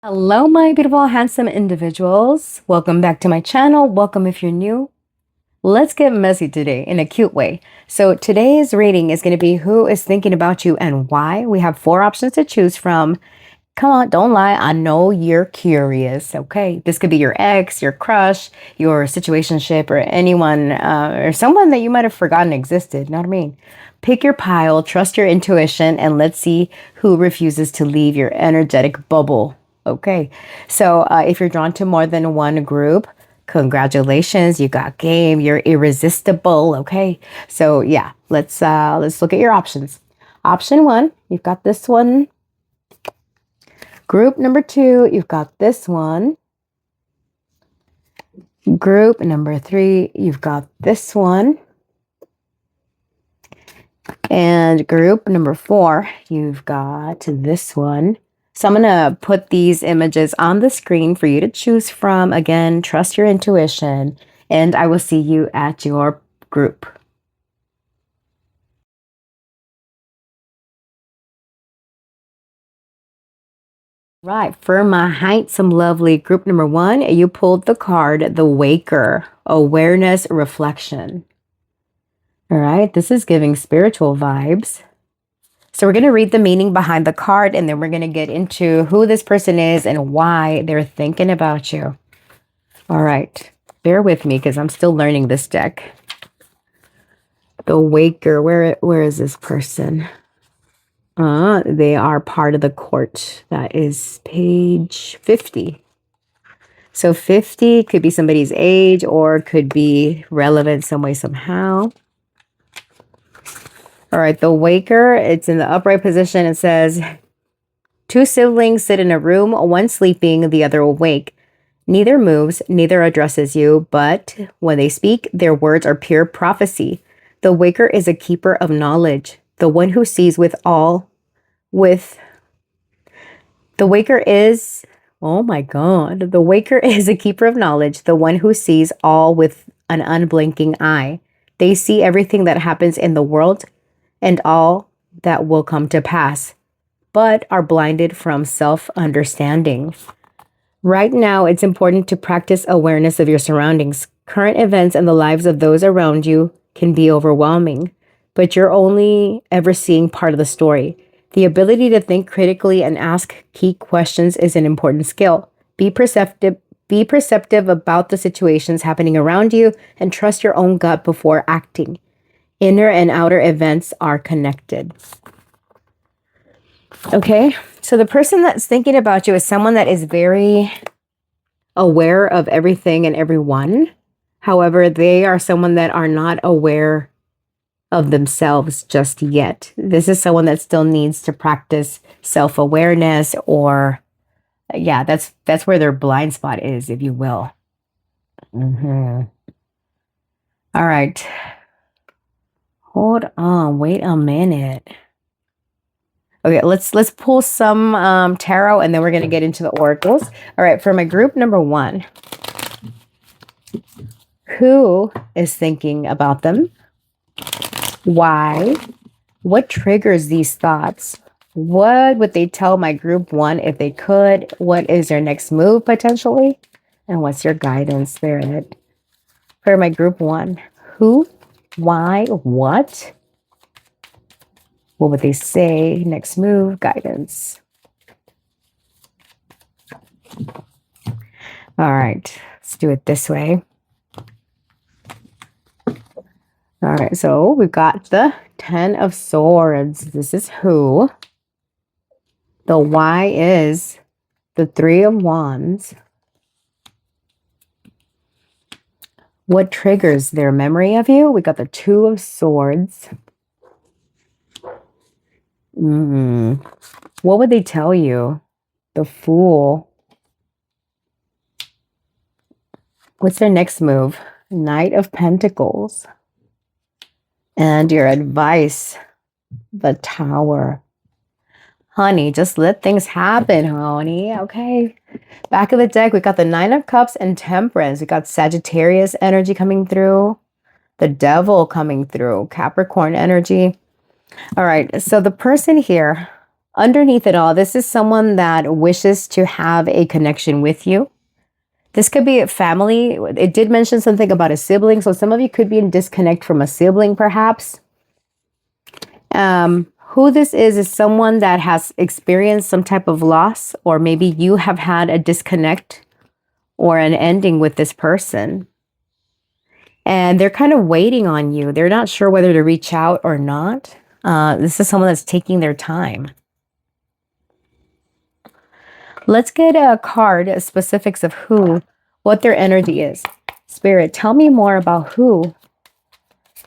Hello, my beautiful, handsome individuals. Welcome back to my channel. Welcome if you're new. Let's get messy today in a cute way. So today's reading is going to be who is thinking about you and why. We have 4 options to choose from. Come on, don't lie. I know you're curious. Okay. This could be your ex, your crush, your situationship, or anyone or someone that you might have forgotten existed. Know what I mean? Pick your pile, trust your intuition, and let's see who refuses to leave your energetic bubble. Okay. So if you're drawn to more than one group, congratulations, you got game. You're irresistible. Okay. So yeah, let's look at your options. Option 1, you've got this one. Group number 2, you've got this one. Group number 3, you've got this one. And group number 4, you've got this one. So I'm going to put these images on the screen for you to choose from. Again, trust your intuition, and I will see you at your group. Right, for my handsome, lovely group number 1, you pulled the card, the Waker, Awareness Reflection. All right, this is giving spiritual vibes. So we're going to read the meaning behind the card, and then we're going to get into who this person is and why they're thinking about you. All right, bear with me because I'm still learning this deck. The Waker, where is this person? They are part of the court. That is page 50. So 50 could be somebody's age or could be relevant some way, somehow. All right, the Waker, it's in the upright position. It says, 2 siblings sit in a room, one sleeping, the other awake. Neither moves, neither addresses you, but when they speak, their words are pure prophecy. The Waker is a keeper of knowledge, the one who sees with all, the Waker is, oh my God, the Waker is a keeper of knowledge, the one who sees all with an unblinking eye. They see everything that happens in the world and all that will come to pass, but are blinded from self-understanding. Right now, it's important to practice awareness of your surroundings. Current events and the lives of those around you can be overwhelming, but you're only ever seeing part of the story. The ability to think critically and ask key questions is an important skill. Be perceptive about the situations happening around you and trust your own gut before acting. Inner and outer events are connected. Okay, so the person that's thinking about you is someone that is very aware of everything and everyone. However, they are someone that are not aware of themselves just yet. This is someone that still needs to practice self-awareness, or yeah, that's where their blind spot is, if you will. All right. Hold on, wait a minute. Okay, let's pull some tarot, and then we're going to get into the oracles. All right, for my group number 1, who is thinking about them? Why? What triggers these thoughts? What would they tell my group 1 if they could? What is their next move potentially? And what's your guidance there for my group 1? Who? Why? What? What would they say? Next move, guidance. All right, let's do it this way. All right, so we've got the 10 of Swords. This is who. The why is the 3 of Wands. What triggers their memory of you? We got the 2 of Swords. What would they tell you? The Fool. What's their next move? Knight of Pentacles. And your advice, the Tower. Honey, just let things happen, honey. Okay. Back of the deck, we got the 9 of Cups and Temperance. We got Sagittarius energy coming through. The Devil coming through. Capricorn energy. All right. So the person here, Underneath it all, this is someone that wishes to have a connection with you. This could be a family. It did mention something about a sibling. So some of you could be in disconnect from a sibling, perhaps. Who this is someone that has experienced some type of loss, or maybe you have had a disconnect or an ending with this person. And they're kind of waiting on you. They're not sure whether to reach out or not. This is someone that's taking their time. Let's get a card, specifics of who, what their energy is. Spirit, tell me more about who.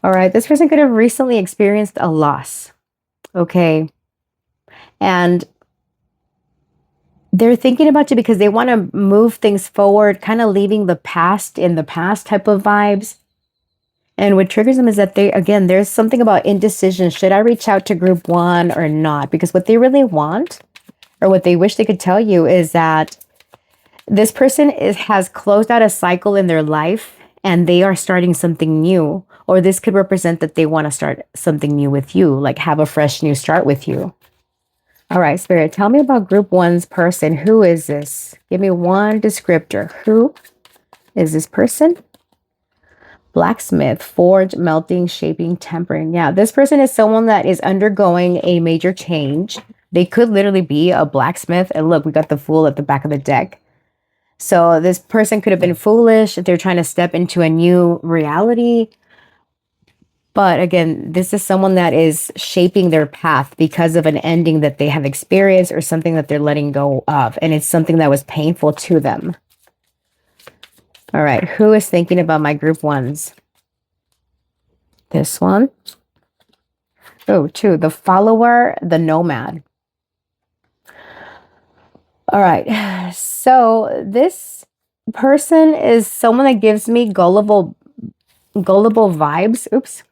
All right, this person could have recently experienced a loss. Okay. And they're thinking about you because they want to move things forward, kind of leaving the past in the past type of vibes. And what triggers them is that there's something about indecision. Should I reach out to group one or not? Because what they really want, or what they wish they could tell you, is that this person has closed out a cycle in their life and they are starting something new. Or this could represent that they want to start something new with you, like have a fresh new start with you. All right, Spirit, tell me about group one's person. Who is this? Give me one descriptor. Who is this person? Blacksmith, forge, melting, shaping, tempering. Yeah, this person is someone that is undergoing a major change. They could literally be a blacksmith. And look, we got the Fool at the back of the deck. So this person could have been foolish. They're trying to step into a new reality. But again, this is someone that is shaping their path because of an ending that they have experienced or something that they're letting go of. And it's something that was painful to them. All right, who is thinking about my group ones? This one. Oh, two, the follower, the nomad. All right, so this person is someone that gives me gullible vibes. Oops.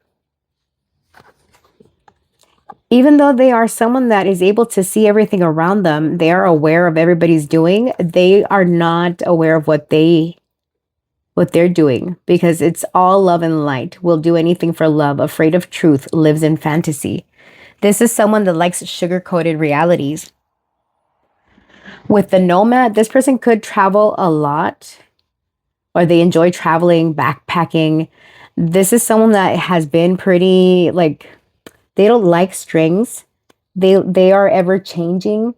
Even though they are someone that is able to see everything around them, they are aware of everybody's doing. They are not aware of what they're doing, because it's all love and light. Will do anything for love, afraid of truth, lives in fantasy. This is someone that likes sugar-coated realities. With the nomad, this person could travel a lot, or they enjoy traveling, backpacking. This is someone that has been pretty, like, they don't like strings. They are ever changing.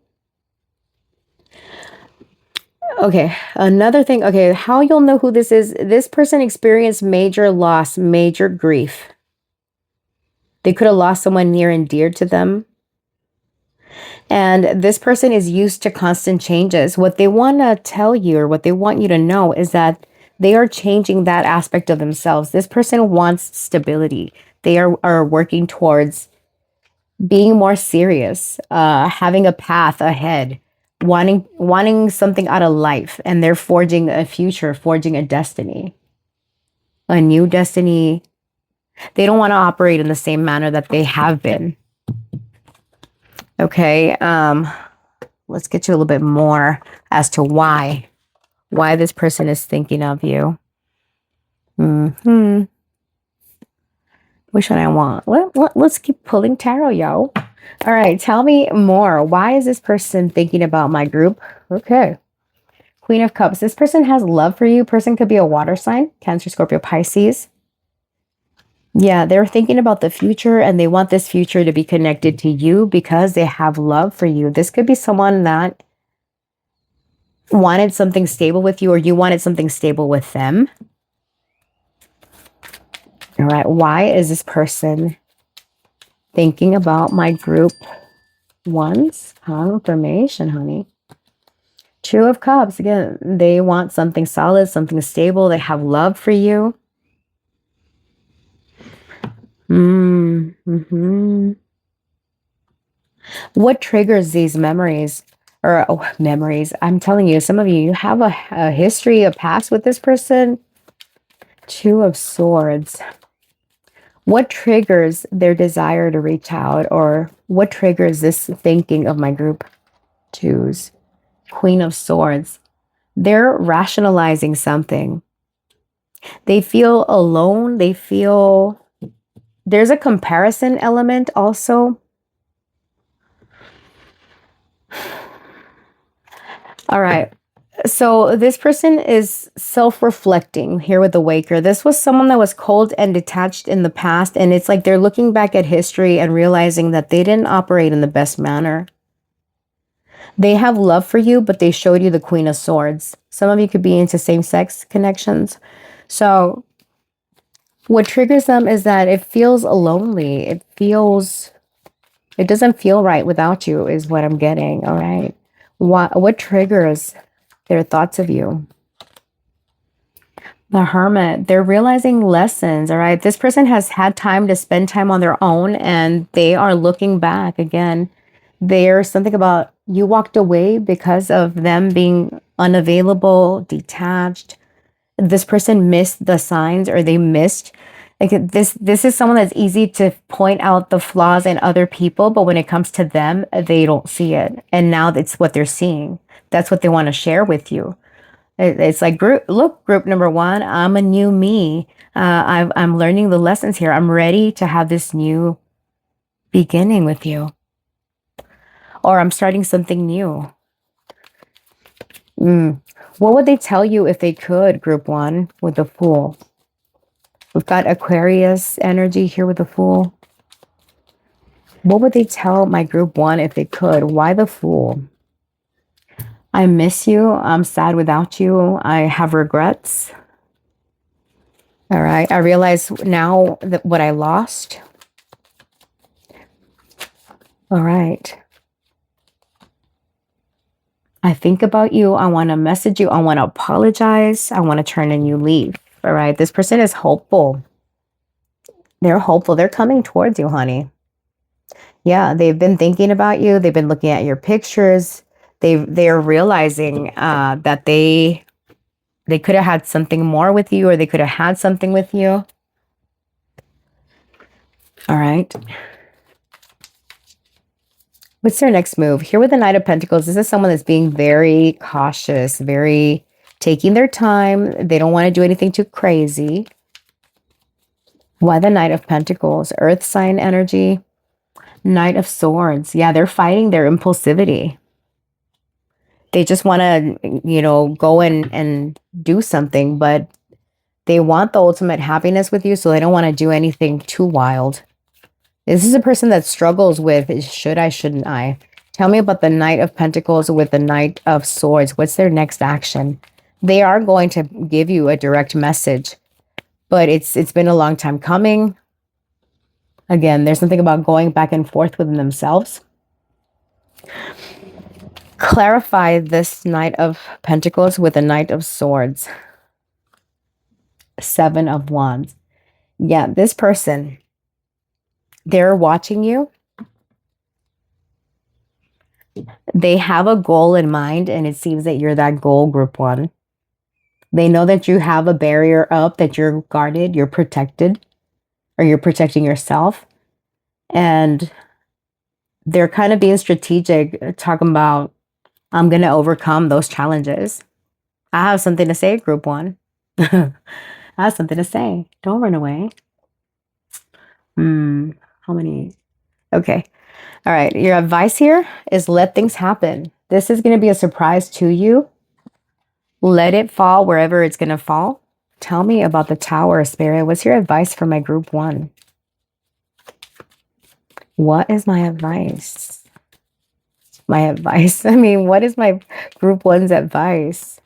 Okay, another thing. Okay, how you'll know who this is. This person experienced major loss, major grief. They could have lost someone near and dear to them. And this person is used to constant changes. What they want to tell you, or what they want you to know, is that they are changing that aspect of themselves. This person wants stability. They are working towards being more serious, having a path ahead, wanting something out of life, and they're forging a future, forging a destiny, a new destiny. They don't want to operate in the same manner that they have been. Okay, let's get you a little bit more as to why this person is thinking of you. Which one I want? Let's keep pulling tarot, yo. All right, tell me more. Why is this person thinking about my group? Okay. Queen of Cups. This person has love for you. Person could be a water sign, Cancer, Scorpio, Pisces. Yeah, they're thinking about the future, and they want this future to be connected to you because they have love for you. This could be someone that wanted something stable with you, or you wanted something stable with them. All right, why is this person thinking about my group ones? Confirmation, honey. Two of Cups. Again, they want something solid, something stable. They have love for you. What triggers these memories? Or memories? I'm telling you, some of you have a history, a past with this person. Two of Swords. What triggers their desire to reach out, or what triggers this thinking of my group twos? Queen of Swords. They're rationalizing something. They feel alone. They feel there's a comparison element also. All right. So this person is self-reflecting here with the Waker. This was someone that was cold and detached in the past, and it's like they're looking back at history and realizing that they didn't operate in the best manner. They have love for you, but they showed you the Queen of Swords. Some of you could be into same-sex connections. So what triggers them is that it feels lonely. It doesn't feel right without you is what I'm getting, all right? What triggers their thoughts of you? The Hermit, they're realizing lessons, all right? This person has had time to spend time on their own and they are looking back again. There's something about you walked away because of them being unavailable, detached. This person missed the signs or they missed like this is someone that's easy to point out the flaws in other people, but when it comes to them, they don't see it. And now that's what they're seeing. That's what they want to share with you. It's like group number one, I'm a new me. I'm learning the lessons here. I'm ready to have this new beginning with you. Or I'm starting something new. What would they tell you if they could, group one, with the Fool? We've got Aquarius energy here with the Fool. What would they tell my group one if they could? Why the Fool? I miss you. I'm sad without you. I have regrets. All right. I realize now that what I lost. All right. I think about you. I want to message you. I want to apologize. I want to turn a new leaf. All right. This person is hopeful. They're hopeful. They're coming towards you, honey. Yeah, they've been thinking about you. They've been looking at your pictures. They're realizing that they could have had something more with you, or they could have had something with you. All right. What's their next move? Here with the Knight of Pentacles, this is someone that's being very cautious, very taking their time. They don't want to do anything too crazy. Why the Knight of Pentacles? Earth sign energy. Knight of Swords. Yeah, they're fighting their impulsivity. They just want to, go and do something, but they want the ultimate happiness with you, so they don't want to do anything too wild. This is a person that struggles with, should I, shouldn't I? Tell me about the Knight of Pentacles with the Knight of Swords. What's their next action? They are going to give you a direct message, but it's been a long time coming. Again, there's something about going back and forth within themselves. Clarify this Knight of Pentacles with the Knight of Swords. Seven of Wands. Yeah, this person, they're watching you. They have a goal in mind, and it seems that you're that goal, group one. They know that you have a barrier up, that you're guarded, you're protected, or you're protecting yourself. And they're kind of being strategic, talking about, I'm going to overcome those challenges. I have something to say, group one. I have something to say. Don't run away. How many? Okay. All right. Your advice here is let things happen. This is going to be a surprise to you. Let it fall wherever it's going to fall. Tell me about the Tower, Spirit. What's your advice for my group one? What is my advice? My advice. I mean, what is my group one's advice?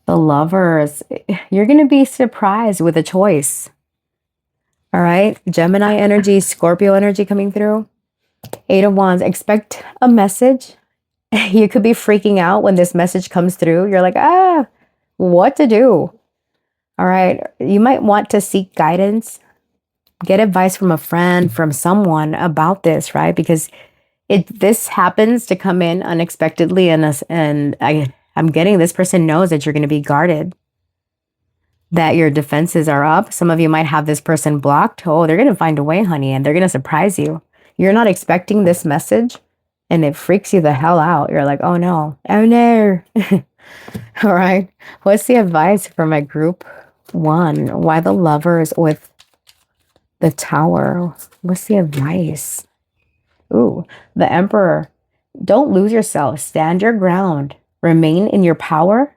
The Lovers. You're going to be surprised with a choice. All right. Gemini energy, Scorpio energy coming through. Eight of Wands. Expect a message. You could be freaking out when this message comes through. You're like, what to do? All right. You might want to seek guidance. Get advice from a friend, from someone about this, right? Because this happens to come in unexpectedly, and I'm getting this person knows that you're going to be guarded, that your defenses are up. Some of you might have this person blocked. Oh, they're going to find a way, honey, and they're going to surprise you. You're not expecting this message, and it freaks you the hell out. You're like, oh no. All right. What's the advice for my group one? Why the Lovers with the Tower? What's the advice? Ooh, the Emperor. Don't lose yourself. Stand your ground. Remain in your power.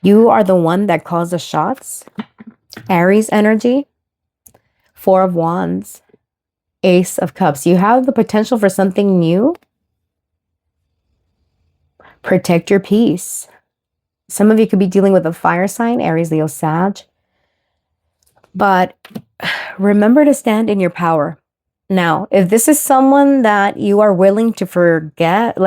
You are the one that calls the shots. Aries energy. Four of Wands. Ace of Cups. You have the potential for something new. Protect your peace. Some of you could be dealing with a fire sign, Aries, Leo, Sag. But remember to stand in your power. Now, if this is someone that you are willing to forgive,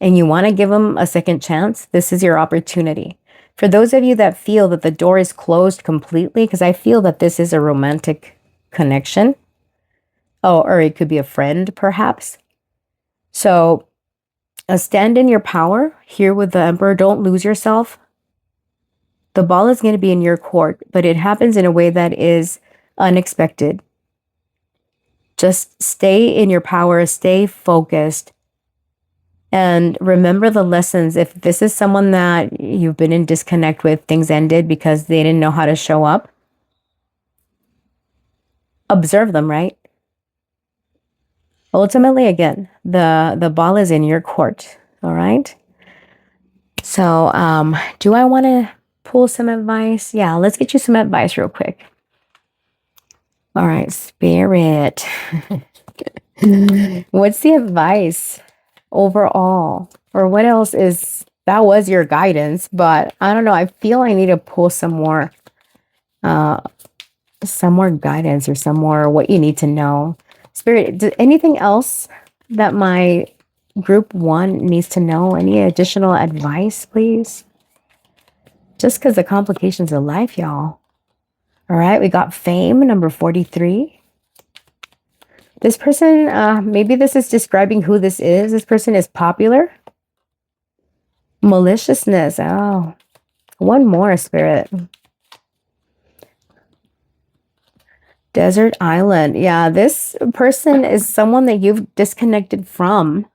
and you want to give them a second chance, this is your opportunity. For those of you that feel that the door is closed completely, because I feel that this is a romantic connection. Oh, or it could be a friend, perhaps. So, stand in your power here with the Emperor. Don't lose yourself. The ball is going to be in your court, but it happens in a way that is unexpected. Just stay in your power, stay focused, and remember the lessons. If this is someone that you've been in disconnect with, things ended because they didn't know how to show up, observe them, right? Ultimately, again, the ball is in your court, all right? So, do I want to pull some advice? Yeah, let's get you some advice real quick. All right, Spirit. What's the advice overall? Or what else is, that was your guidance, but I don't know. I feel I need to pull some more guidance or some more what you need to know. Spirit, anything else that my group 1 needs to know? Any additional advice, please? Just because the complications of life, y'all. All right, we got fame, number 43. This person, maybe this is describing who this is. This person is popular. Maliciousness. Oh, one more, Spirit. Desert Island. Yeah, this person is someone that you've disconnected from.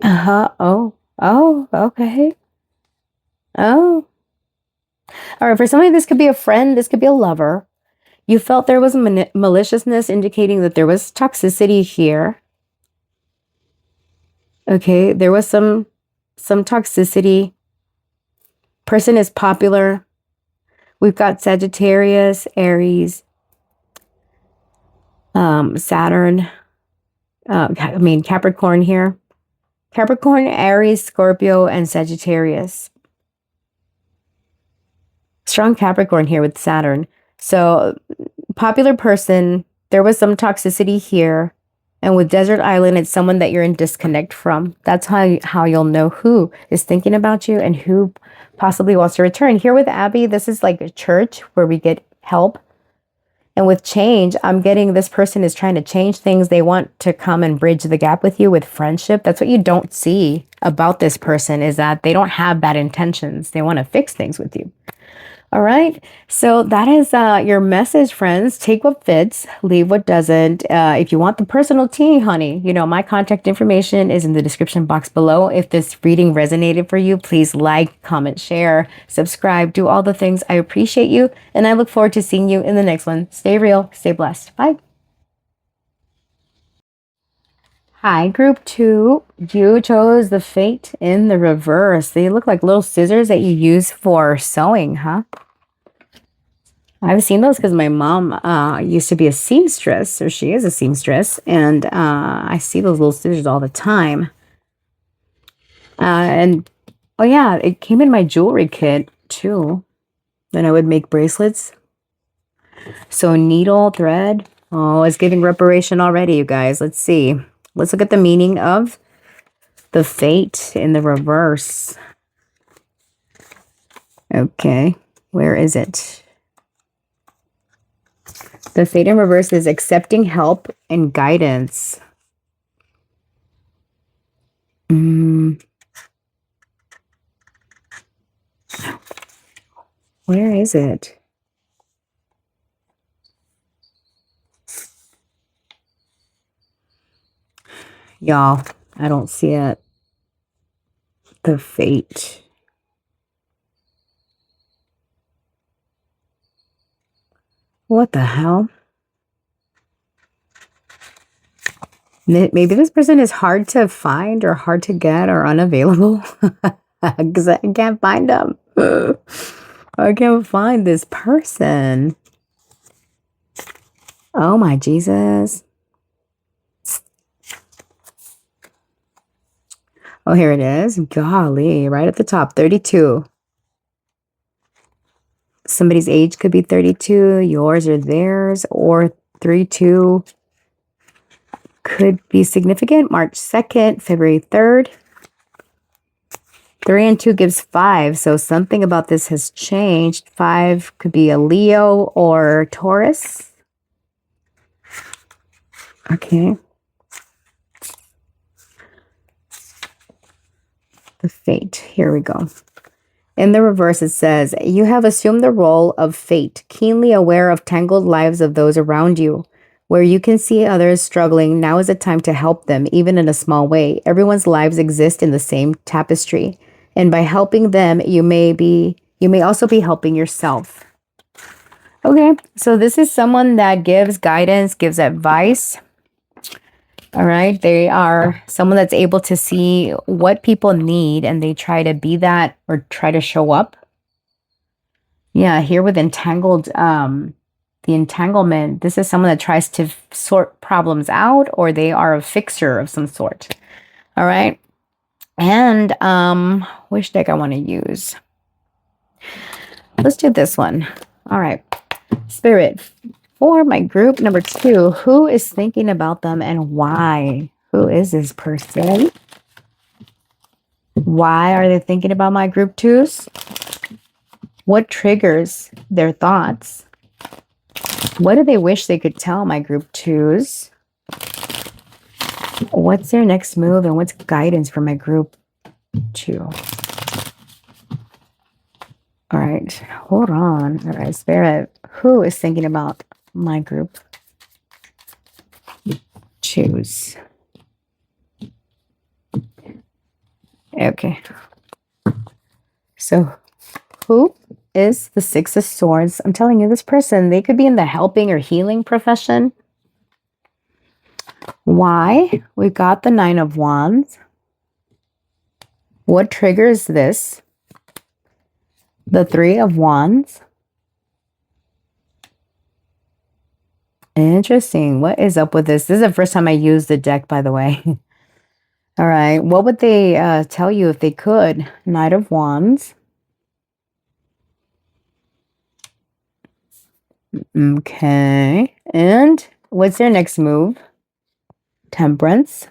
Oh, okay. Oh. All right, for somebody, this could be a friend. This could be a lover. You felt there was maliciousness, indicating that there was toxicity here. Okay, there was some toxicity. Person is popular. We've got Sagittarius, Aries, Saturn. Capricorn here. Capricorn, Aries, Scorpio, and Sagittarius. Strong Capricorn here with Saturn. So, popular person, there was some toxicity here. And with Desert Island, it's someone that you're in disconnect from. That's how you'll know who is thinking about you and who possibly wants to return. Here with Abby, this is like a church where we get help. And with change, I'm getting this person is trying to change things. They want to come and bridge the gap with you with friendship. That's what you don't see about this person, is that they don't have bad intentions. They want to fix things with you. All right. So that is your message, friends. Take what fits, leave what doesn't. If you want the personal tea, honey, my contact information is in the description box below. If this reading resonated for you, please like, comment, share, subscribe, do all the things. I appreciate you. And I look forward to seeing you in the next one. Stay real, stay blessed. Bye. Hi, group 2. You chose the Fate in the reverse. They look like little scissors that you use for sewing, huh? I've seen those because my mom used to be a seamstress, or she is a seamstress, and I see those little scissors all the time. And oh yeah, it came in my jewelry kit too. Then I would make bracelets. So needle, thread. Oh, it's giving reparation already, you guys. Let's see. Let's look at the meaning of the Fate in the reverse. Okay, where is it? The Fate in reverse is accepting help and guidance. Where is it? Y'all, I don't see it. The Fate. What the hell? Maybe this person is hard to find or hard to get or unavailable because I can't find them. I can't find this person. Oh my Jesus. Oh, here it is. Golly, right at the top, 32. Somebody's age could be 32, yours or theirs, or 32 could be significant. March 2nd, February 3rd. 3 and 2 gives 5, so something about this has changed. 5 could be a Leo or Taurus. Okay. The fate. Here we go. In the reverse, it says, you have assumed the role of fate, keenly aware of tangled lives of those around you. Where you can see others struggling, now is a time to help them, even in a small way. Everyone's lives exist in the same tapestry. And by helping them, you may also be helping yourself. Okay, so this is someone that gives guidance, gives advice. All right, they are someone that's able to see what people need and they try to be that or try to show up. Yeah, here with entangled, the entanglement, this is someone that tries to sort problems out or they are a fixer of some sort. All right. And which deck I want to use? Let's do this one. All right. Spirit. For my group number 2, who is thinking about them and why? Who is this person? Why are they thinking about my group 2s? What triggers their thoughts? What do they wish they could tell my group 2s? What's their next move and what's guidance for my group 2? All right, hold on. All right, Spirit, who is thinking about my group 2s? Okay. So who is the 6 of Swords? I'm telling you, this person, they could be in the helping or healing profession. Why? We've got the 9 of Wands. What triggers this? The 3 of Wands. Interesting. What is up with this? This is the first time I used the deck, by the way. All right. What would they tell you if they could? Knight of Wands. Okay. And what's their next move? Temperance.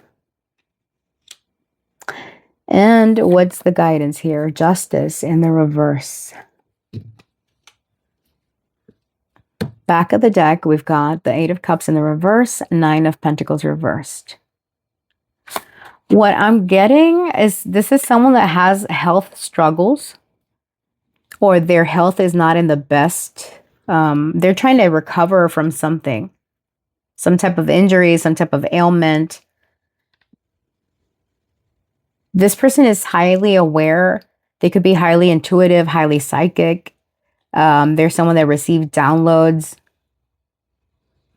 And what's the guidance here? Justice in the reverse. Back of the deck, we've got the 8 of Cups in the reverse, 9 of Pentacles reversed. What I'm getting is this is someone that has health struggles or their health is not in the best. They're trying to recover from something, some type of injury, some type of ailment. This person is highly aware. They could be highly intuitive, highly psychic. There's someone that received downloads.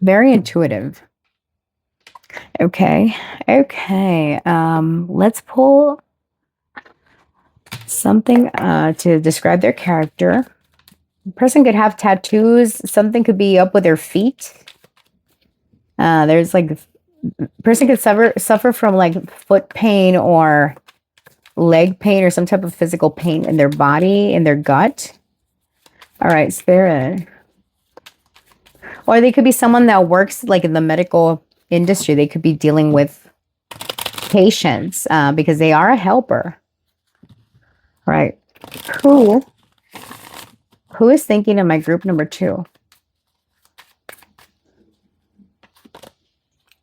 Very intuitive. Okay. Okay. Let's pull something to describe their character. The person could have tattoos. Something could be up with their feet. There's like, person could suffer from like foot pain or leg pain or some type of physical pain in their body, in their gut. All right, Spirit. Or they could be someone that works like in the medical industry. They could be dealing with patients because they are a helper. All right. Who is thinking of my group number 2?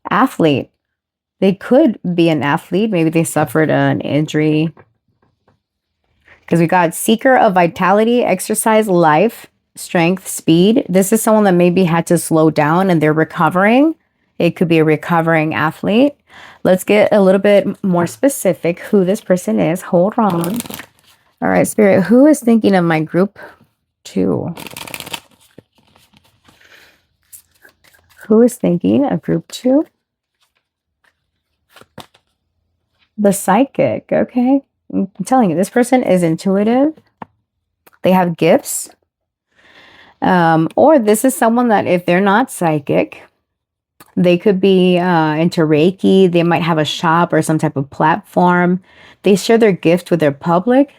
Athlete. They could be an athlete. Maybe they suffered an injury. Because we got seeker of vitality, exercise, life, strength, speed. This is someone that maybe had to slow down and they're recovering. It could be a recovering athlete. Let's get a little bit more specific who this person is. Hold on. All right, Spirit, who is thinking of my group 2? Who is thinking of group 2? The psychic. Okay. I'm telling you, this person is intuitive. They have gifts. Or this is someone that if they're not psychic, they could be into Reiki. They might have a shop or some type of platform. They share their gift with their public.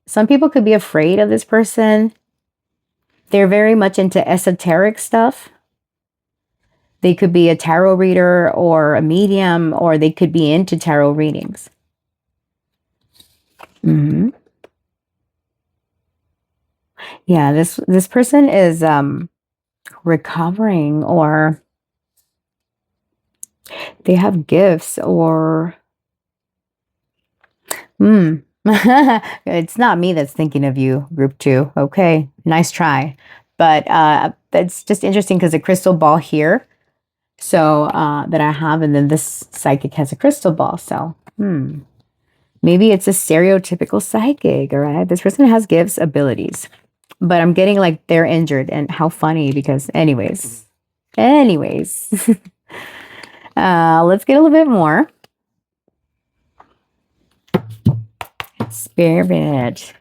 Some people could be afraid of this person. They're very much into esoteric stuff. They could be a tarot reader or a medium, or they could be into tarot readings. Mm-hmm. Yeah, this person is recovering, or they have gifts, or it's not me that's thinking of you, group 2. Okay, nice try. But that's just interesting because a crystal ball here, so that I have, and then this psychic has a crystal ball. So maybe it's a stereotypical psychic. All right, this person has gifts, abilities, but I'm getting like they're injured, and how funny, because anyways. Let's get a little bit more. Spirit,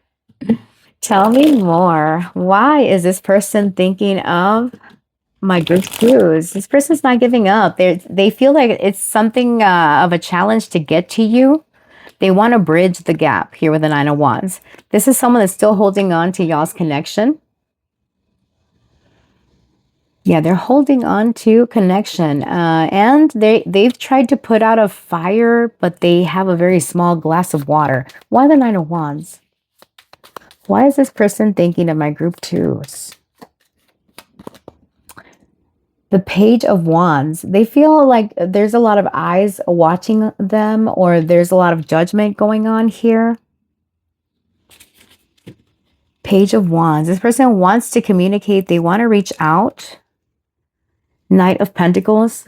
tell me more. Why is this person thinking of my group 2s? This person's not giving up. They feel like it's something of a challenge to get to you. They want to bridge the gap here with the 9 of Wands. This is someone that's still holding on to y'all's connection. Yeah, they're holding on to connection. And they've tried to put out a fire, but they have a very small glass of water. Why the 9 of Wands? Why is this person thinking of my group 2s? The Page of Wands. They feel like there's a lot of eyes watching them, or there's a lot of judgment going on here. Page of Wands. This person wants to communicate. They want to reach out. Knight of Pentacles.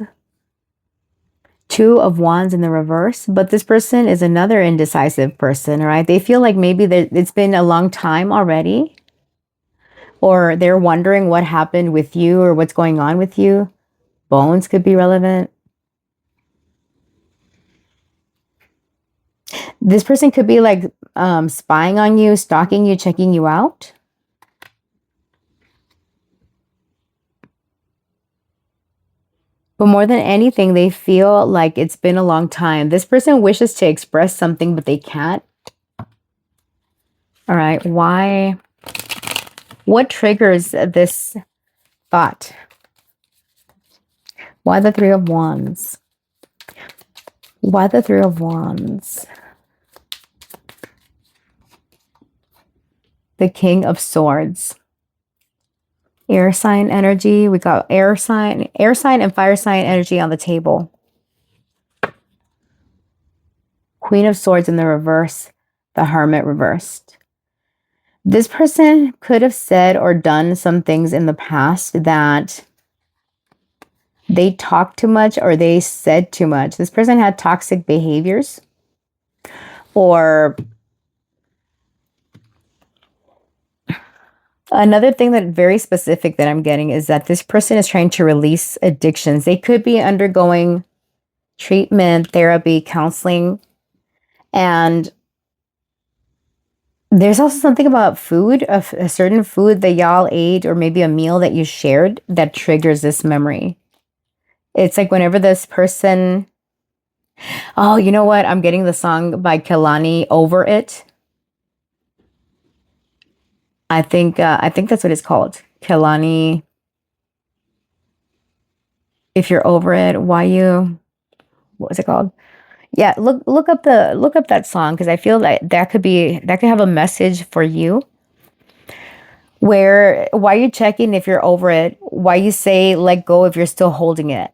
2 of Wands in the reverse. But this person is another indecisive person, right? They feel like maybe it's been a long time already, or they're wondering what happened with you or what's going on with you. Bones could be relevant. This person could be like spying on you, stalking you, checking you out. But more than anything, they feel like it's been a long time. This person wishes to express something, but they can't. All right, why? What triggers this thought? Why the 3 of Wands? Why the 3 of Wands? The King of Swords. Air sign energy. We got air sign and fire sign energy on the table. Queen of Swords in the reverse. The Hermit reversed. This person could have said or done some things in the past that they talked too much, or they said too much. This person had toxic behaviors, or another thing that very specific that I'm getting is that this person is trying to release addictions. They could be undergoing treatment, therapy, counseling, and there's also something about food, a certain food that y'all ate, or maybe a meal that you shared, that triggers this memory. It's like whenever this person, oh, you know what? I'm getting the song by Kehlani, Over It. I think that's what it's called. Kehlani, If You're Over It, what was it called? Yeah, look up that song, because I feel like that could have a message for you. Why you checking if you're over it? Why you say let go if you're still holding it?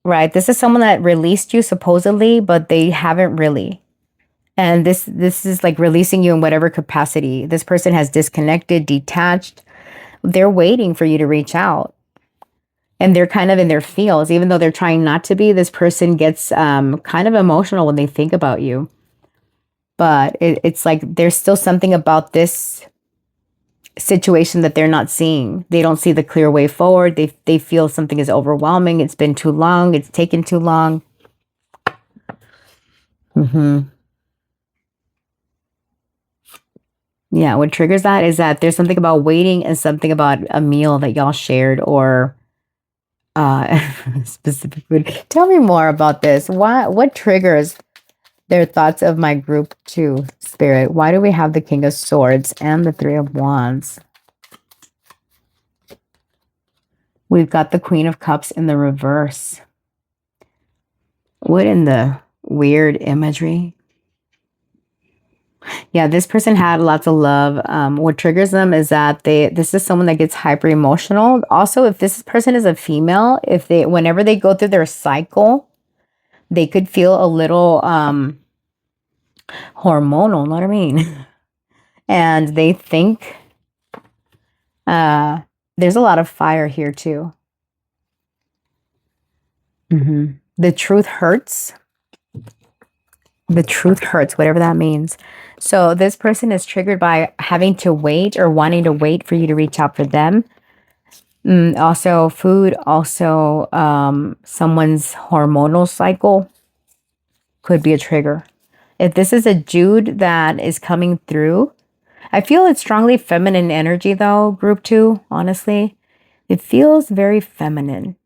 Right? This is someone that released you supposedly, but they haven't really. And this is like releasing you in whatever capacity. This person has disconnected, detached. They're waiting for you to reach out. And they're kind of in their feels, even though they're trying not to be. This person gets kind of emotional when they think about you. But it's like there's still something about this situation that they're not seeing. They don't see the clear way forward. They feel something is overwhelming. It's been too long. It's taken too long. Yeah, what triggers that is that there's something about waiting and something about a meal that y'all shared or specific food. Tell me more about this. What triggers their thoughts of my group two, Spirit? Why do we have the King of Swords and the Three of Wands? We've got the Queen of Cups in the reverse. What in the weird imagery? Yeah, this person had lots of love. What triggers them is that this is someone that gets hyper emotional. Also, if this person is a female, whenever they go through their cycle, they could feel a little hormonal, know what I mean? And they think there's a lot of fire here too. The truth hurts. The truth hurts, whatever that means. So this person is triggered by having to wait or wanting to wait for you to reach out for them. Also food, also someone's hormonal cycle could be a trigger. If this is a Jude that is coming through, I feel it's strongly feminine energy though, group two, honestly. It feels very feminine.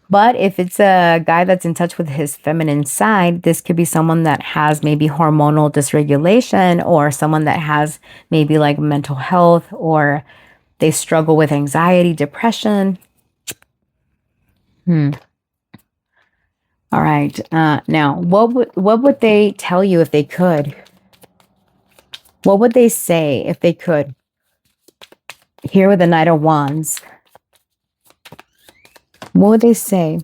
But if it's a guy that's in touch with his feminine side, this could be someone that has maybe hormonal dysregulation or someone that has maybe like mental health or they struggle with anxiety, depression. All right. Now, what would they tell you if they could? What would they say if they could? Here with the Knight of Wands. What would they say?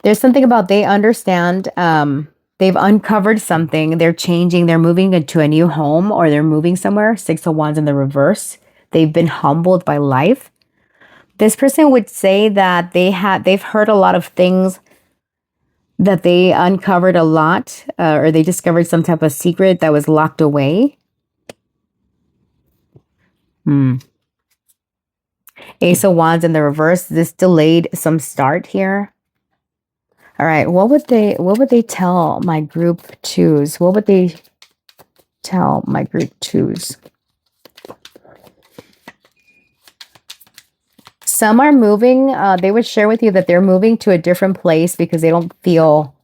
There's something about they understand. They've uncovered something. They're changing. They're moving into a new home or they're moving somewhere. Six of Wands in the reverse. They've been humbled by life. This person would say that they've heard a lot of things, that they uncovered a lot or they discovered some type of secret that was locked away. Ace of Wands in the reverse. This delayed some start here. All right. What would they tell my group twos? What would they tell my group twos? Some are moving. They would share with you that they're moving to a different place because they don't feel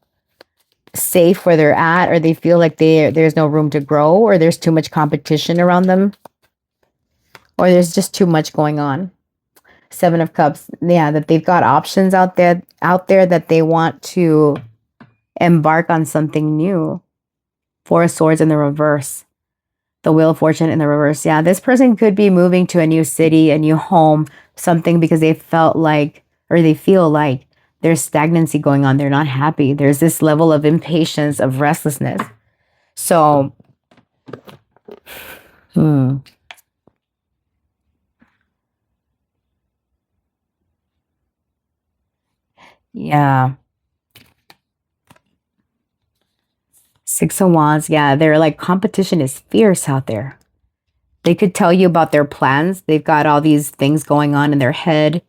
safe where they're at, or they feel like there's no room to grow, or there's too much competition around them, or there's just too much going on. Seven of Cups. Yeah, that they've got options out there that they want to embark on something new. Four of Swords in the reverse. The Wheel of Fortune in the reverse. Yeah, this person could be moving to a new city, a new home, something because they felt like, or they feel like there's stagnancy going on. They're not happy. There's this level of impatience, of restlessness. So, yeah. Six of Wands. Yeah, they're like, competition is fierce out there. They could tell you about their plans. They've got all these things going on in their head.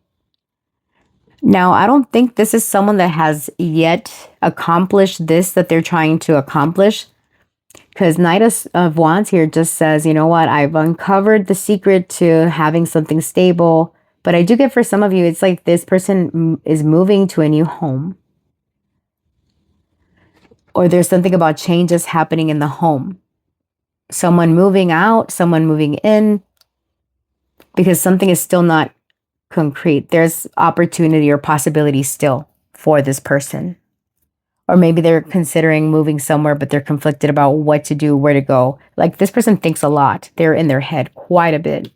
Now, I don't think this is someone that has yet accomplished this that they're trying to accomplish. Because Knight of Wands here just says, you know what, I've uncovered the secret to having something stable. But I do get for some of you, it's like this person is moving to a new home. Or there's something about changes happening in the home. Someone moving out, someone moving in. Because something is still not concrete. There's opportunity or possibility still for this person. Or maybe they're considering moving somewhere, but they're conflicted about what to do, where to go. Like this person thinks a lot. They're in their head quite a bit.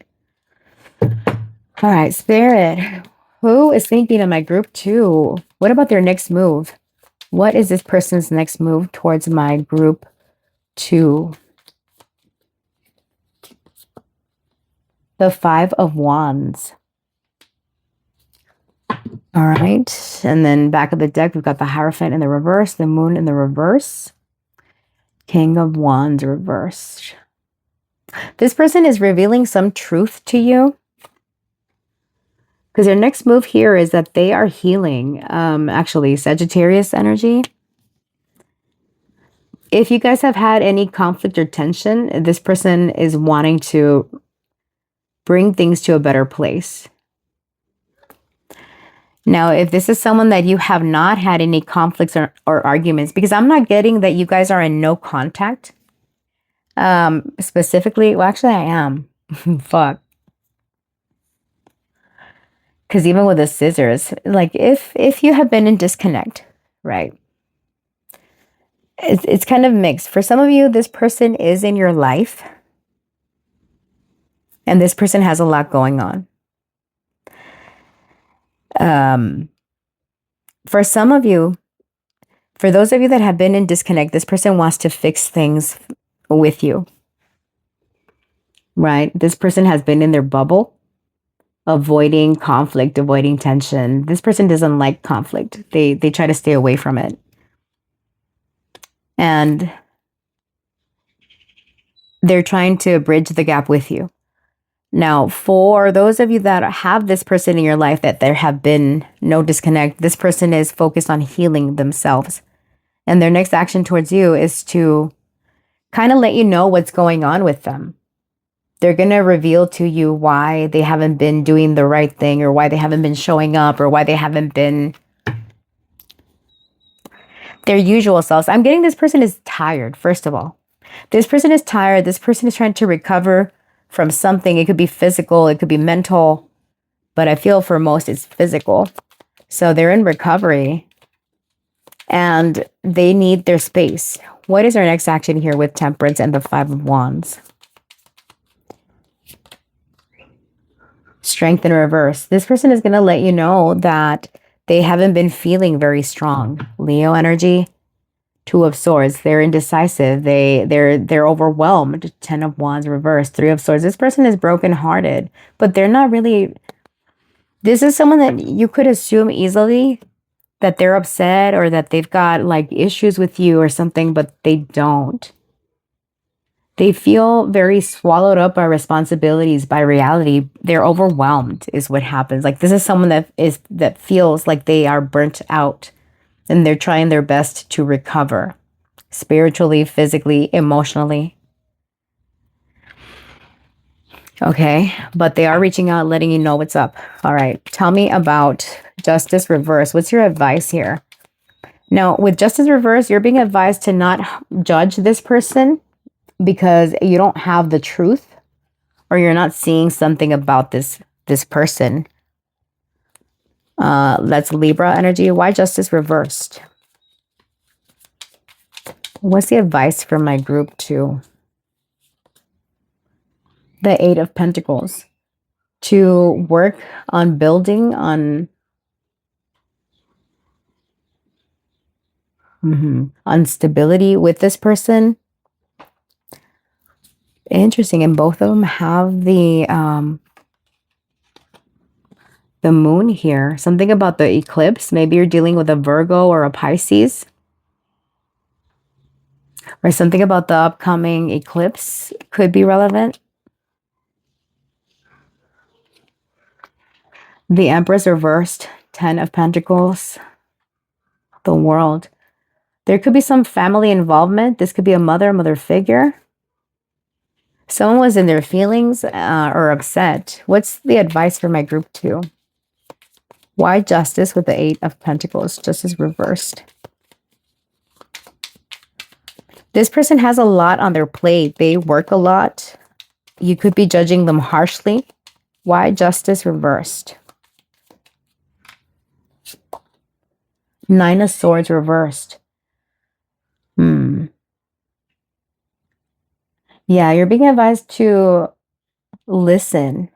All right, Spirit. Who is thinking of my group two? What about their next move? What is this person's next move towards my group two? The Five of Wands. All right. And then back of the deck, we've got the Hierophant in the reverse, the Moon in the reverse, King of Wands reversed. This person is revealing some truth to you. Because their next move here is that they are healing. Actually, Sagittarius energy. If you guys have had any conflict or tension, this person is wanting to bring things to a better place. Now, if this is someone that you have not had any conflicts or arguments, because I'm not getting that you guys are in no contact. Specifically, well, actually, I am. Fuck. Because even with the scissors, like if you have been in disconnect, right? It's kind of mixed. For some of you, this person is in your life, and this person has a lot going on. For some of you, for those of you that have been in disconnect, this person wants to fix things with you, right? This person has been in their bubble, avoiding conflict, avoiding tension. This person doesn't like conflict. They try to stay away from it. And they're trying to bridge the gap with you. Now, for those of you that have this person in your life that there have been no disconnect, this person is focused on healing themselves. And their next action towards you is to kind of let you know what's going on with them. They're going to reveal to you why they haven't been doing the right thing, or why they haven't been showing up, or why they haven't been their usual selves. I'm getting this person is tired, first of all. This person is tired. This person is trying to recover from something. It could be physical, it could be mental, but I feel for most it's physical. So they're in recovery and they need their space. What is our next action here with Temperance and the Five of Wands? Strength in reverse. This person is going to let you know that they haven't been feeling very strong. Leo energy. Two of Swords. They're indecisive. They're overwhelmed. 10 of Wands reversed. 3 of Swords. This person is brokenhearted, but they're not really. This is someone that you could assume easily that they're upset or that they've got like issues with you or something, but they don't. They feel very swallowed up by responsibilities, by reality. They're overwhelmed is what happens. Like this is someone that feels like they are burnt out and they're trying their best to recover spiritually, physically, emotionally. Okay, but they are reaching out, letting you know what's up. All right, tell me about Justice Reverse. What's your advice here? Now, with Justice Reverse, you're being advised to not judge this person because you don't have the truth or you're not seeing something about this person. That's Libra energy. Why Justice Reversed? What's the advice for my group too? The Eight of Pentacles. To work on building on stability with this person. Interesting. And both of them have the moon here. Something about the eclipse. Maybe you're dealing with a Virgo or a Pisces. Or something about the upcoming eclipse could be relevant. The Empress reversed. 10 of Pentacles. The World. There could be some family involvement. This could be a mother figure. Someone was in their feelings or upset. What's the advice for my group too? Why Justice with the Eight of Pentacles? Justice reversed. This person has a lot on their plate. They work a lot. You could be judging them harshly. Why Justice reversed? 9 of Swords reversed. Yeah, you're being advised to listen.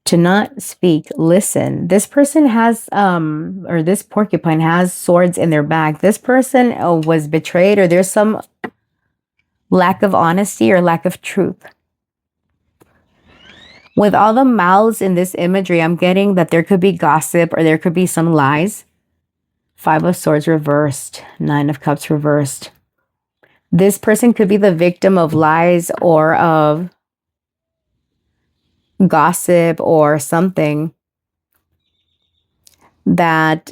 To not speak, listen. This person has, or this porcupine has swords in their back. This person was betrayed, or there's some lack of honesty or lack of truth. With all the mouths in this imagery, I'm getting that there could be gossip or there could be some lies. 5 of Swords reversed. 9 of Cups reversed. This person could be the victim of lies or of gossip or something that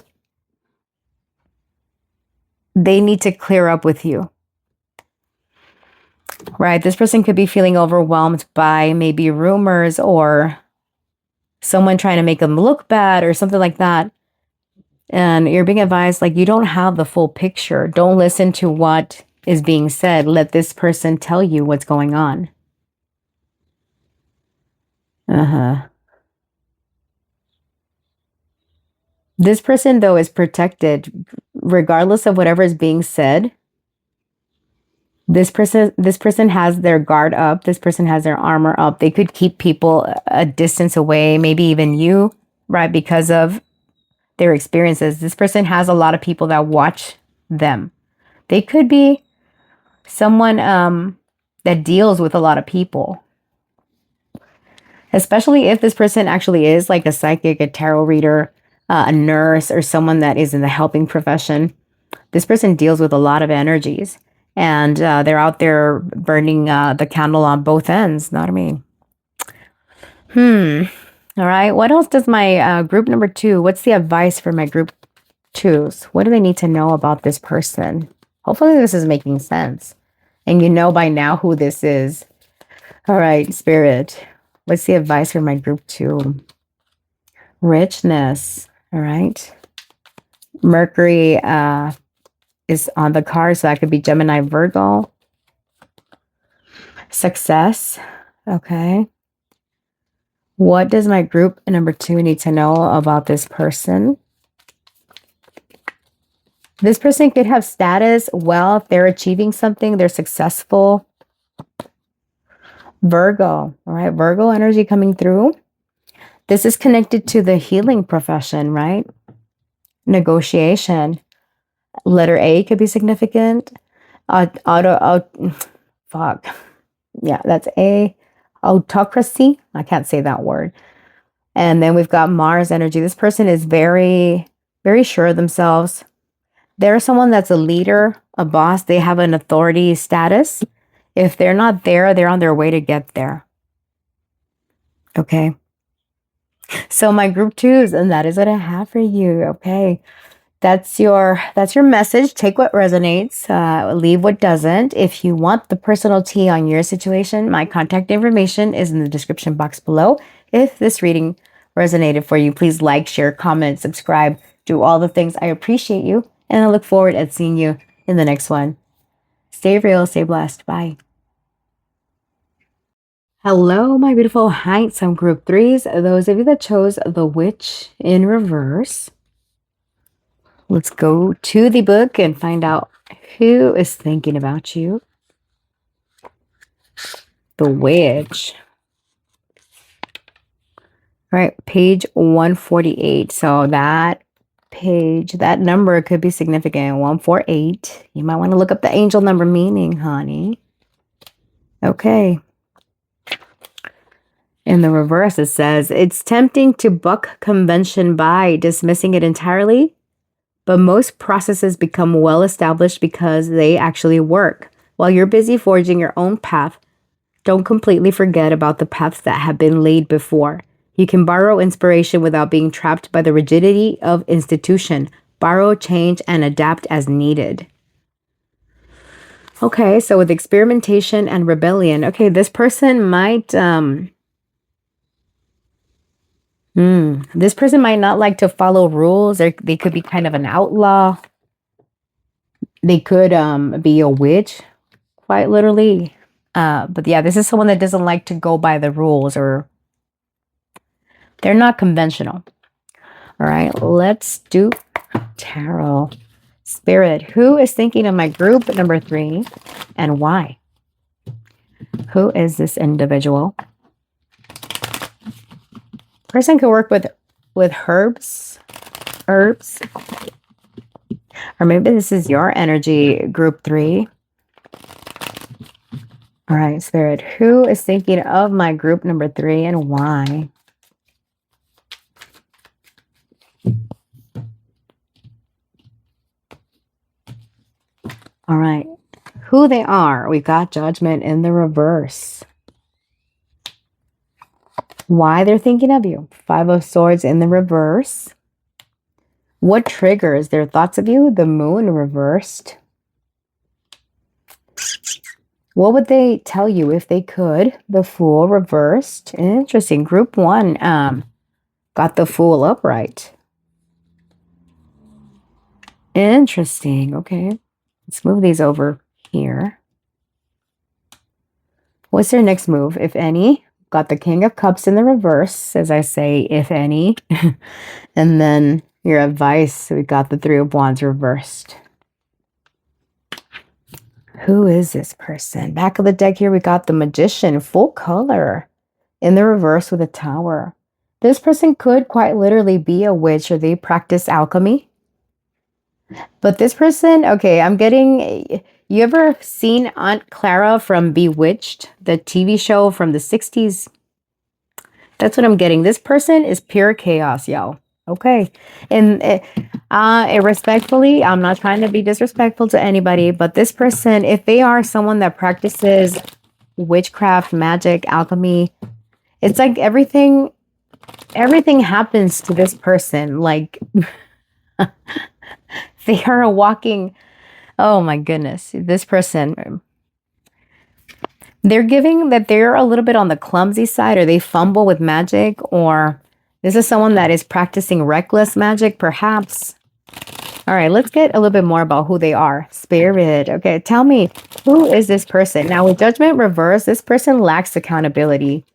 they need to clear up with you. Right? This person could be feeling overwhelmed by maybe rumors or someone trying to make them look bad or something like that. And you're being advised, like, you don't have the full picture. Don't listen to what is being said. Let this person tell you what's going on. This person, though, is protected regardless of whatever is being said. This person has their guard up. This person has their armor up. They could keep people a distance away, maybe even you, right? Because of their experiences. This person has a lot of people that watch them. They could be someone that deals with a lot of people. Especially if this person actually is like a psychic, a tarot reader, a nurse, or someone that is in the helping profession. This person deals with a lot of energies. And they're out there burning the candle on both ends. Know what I mean? All right. What else does my group number 2? What's the advice for my group 2s? What do they need to know about this person? Hopefully this is making sense. And you know by now who this is. All right, Spirit. What's the advice for my group 2? Richness. All right. Mercury is on the card, so that could be Gemini, Virgo. Success. Okay. What does my group number 2 need to know about this person? This person could have status, wealth, they're achieving something, they're successful. Virgo. All right, Virgo energy coming through. This is connected to the healing profession, right? Negotiation. Letter A could be significant. Fuck. Yeah, that's A. Autocracy. I can't say that word. And then we've got Mars energy. This person is very, very sure of themselves. They're someone that's a leader, a boss. They have an authority status. If they're not there, they're on their way to get there. Okay. So my group 2s, and that is what I have for you. Okay. That's your message. Take what resonates, leave what doesn't. If you want the personal tea on your situation, my contact information is in the description box below. If this reading resonated for you, please like, share, comment, subscribe, do all the things. I appreciate you, and I look forward to seeing you in the next one. Stay real, stay blessed. Bye. Hello, my beautiful handsome group 3s. Those of you that chose the Witch in reverse. Let's go to the book and find out who is thinking about you. The Witch. All right, page 148. So that page, that number could be significant. 148. You might want to look up the angel number meaning, honey. Okay. In the reverse, it says, it's tempting to buck convention by dismissing it entirely. But most processes become well established because they actually work. While you're busy forging your own path, don't completely forget about the paths that have been laid before. You can borrow inspiration without being trapped by the rigidity of institution. Borrow, change, and adapt as needed. Okay, so with experimentation and rebellion, okay, this person might this person might not like to follow rules, or they could be kind of an outlaw. They could be a witch, quite literally. But yeah, this is someone that doesn't like to go by the rules, or they're not conventional. All right, let's do tarot. Spirit, who is thinking of my group number 3 and why? Who is this individual? Person could work with herbs, or maybe this is your energy, group 3. All right, Spirit, who is thinking of my group number 3 and why? All right, who they are. We got Judgment in the reverse. Why they're thinking of you. 5 of Swords in the reverse. What triggers their thoughts of you? The Moon reversed. What would they tell you if they could? The Fool reversed. Interesting. Group 1 got the Fool upright. Interesting. Okay. Let's move these over here. What's their next move, if any? Got the King of Cups in the reverse, as I say, if any. And then your advice, we got the Three of Wands reversed. Who is this person? Back of the deck here, we got the Magician, full color, in the reverse with a Tower. This person could quite literally be a witch, or they practice alchemy. But this person, okay, I'm getting... You ever seen Aunt Clara from Bewitched, the TV show from the 60s? That's what I'm getting. This person is pure chaos, y'all. Okay. And respectfully, I'm not trying to be disrespectful to anybody, but this person, if they are someone that practices witchcraft, magic, alchemy, it's like everything happens to this person. Like they are a walking... Oh my goodness. This person, they're giving that they're a little bit on the clumsy side, or they fumble with magic, or this is someone that is practicing reckless magic, perhaps. All right, let's get a little bit more about who they are. Spirit. Okay, tell me, who is this person? Now, with Judgment reversed, this person lacks accountability.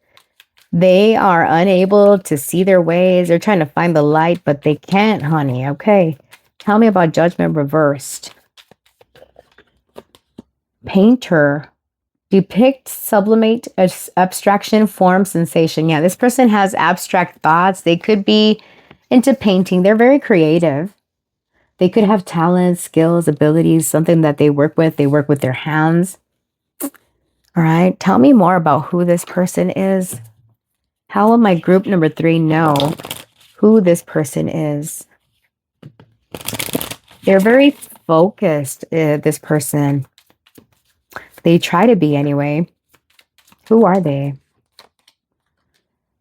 They are unable to see their ways. They're trying to find the light, but they can't, honey. Okay, tell me about Judgment reversed. Painter. Depict, sublimate, abstraction, form, sensation. Yeah, this person has abstract thoughts. They could be into painting. They're very creative. They could have talents, skills, abilities, something that they work with. They work with their hands. All right, tell me more about who this person is. How will my group number 3 know who this person is? They're very focused, this person. They try to be anyway. Who are they?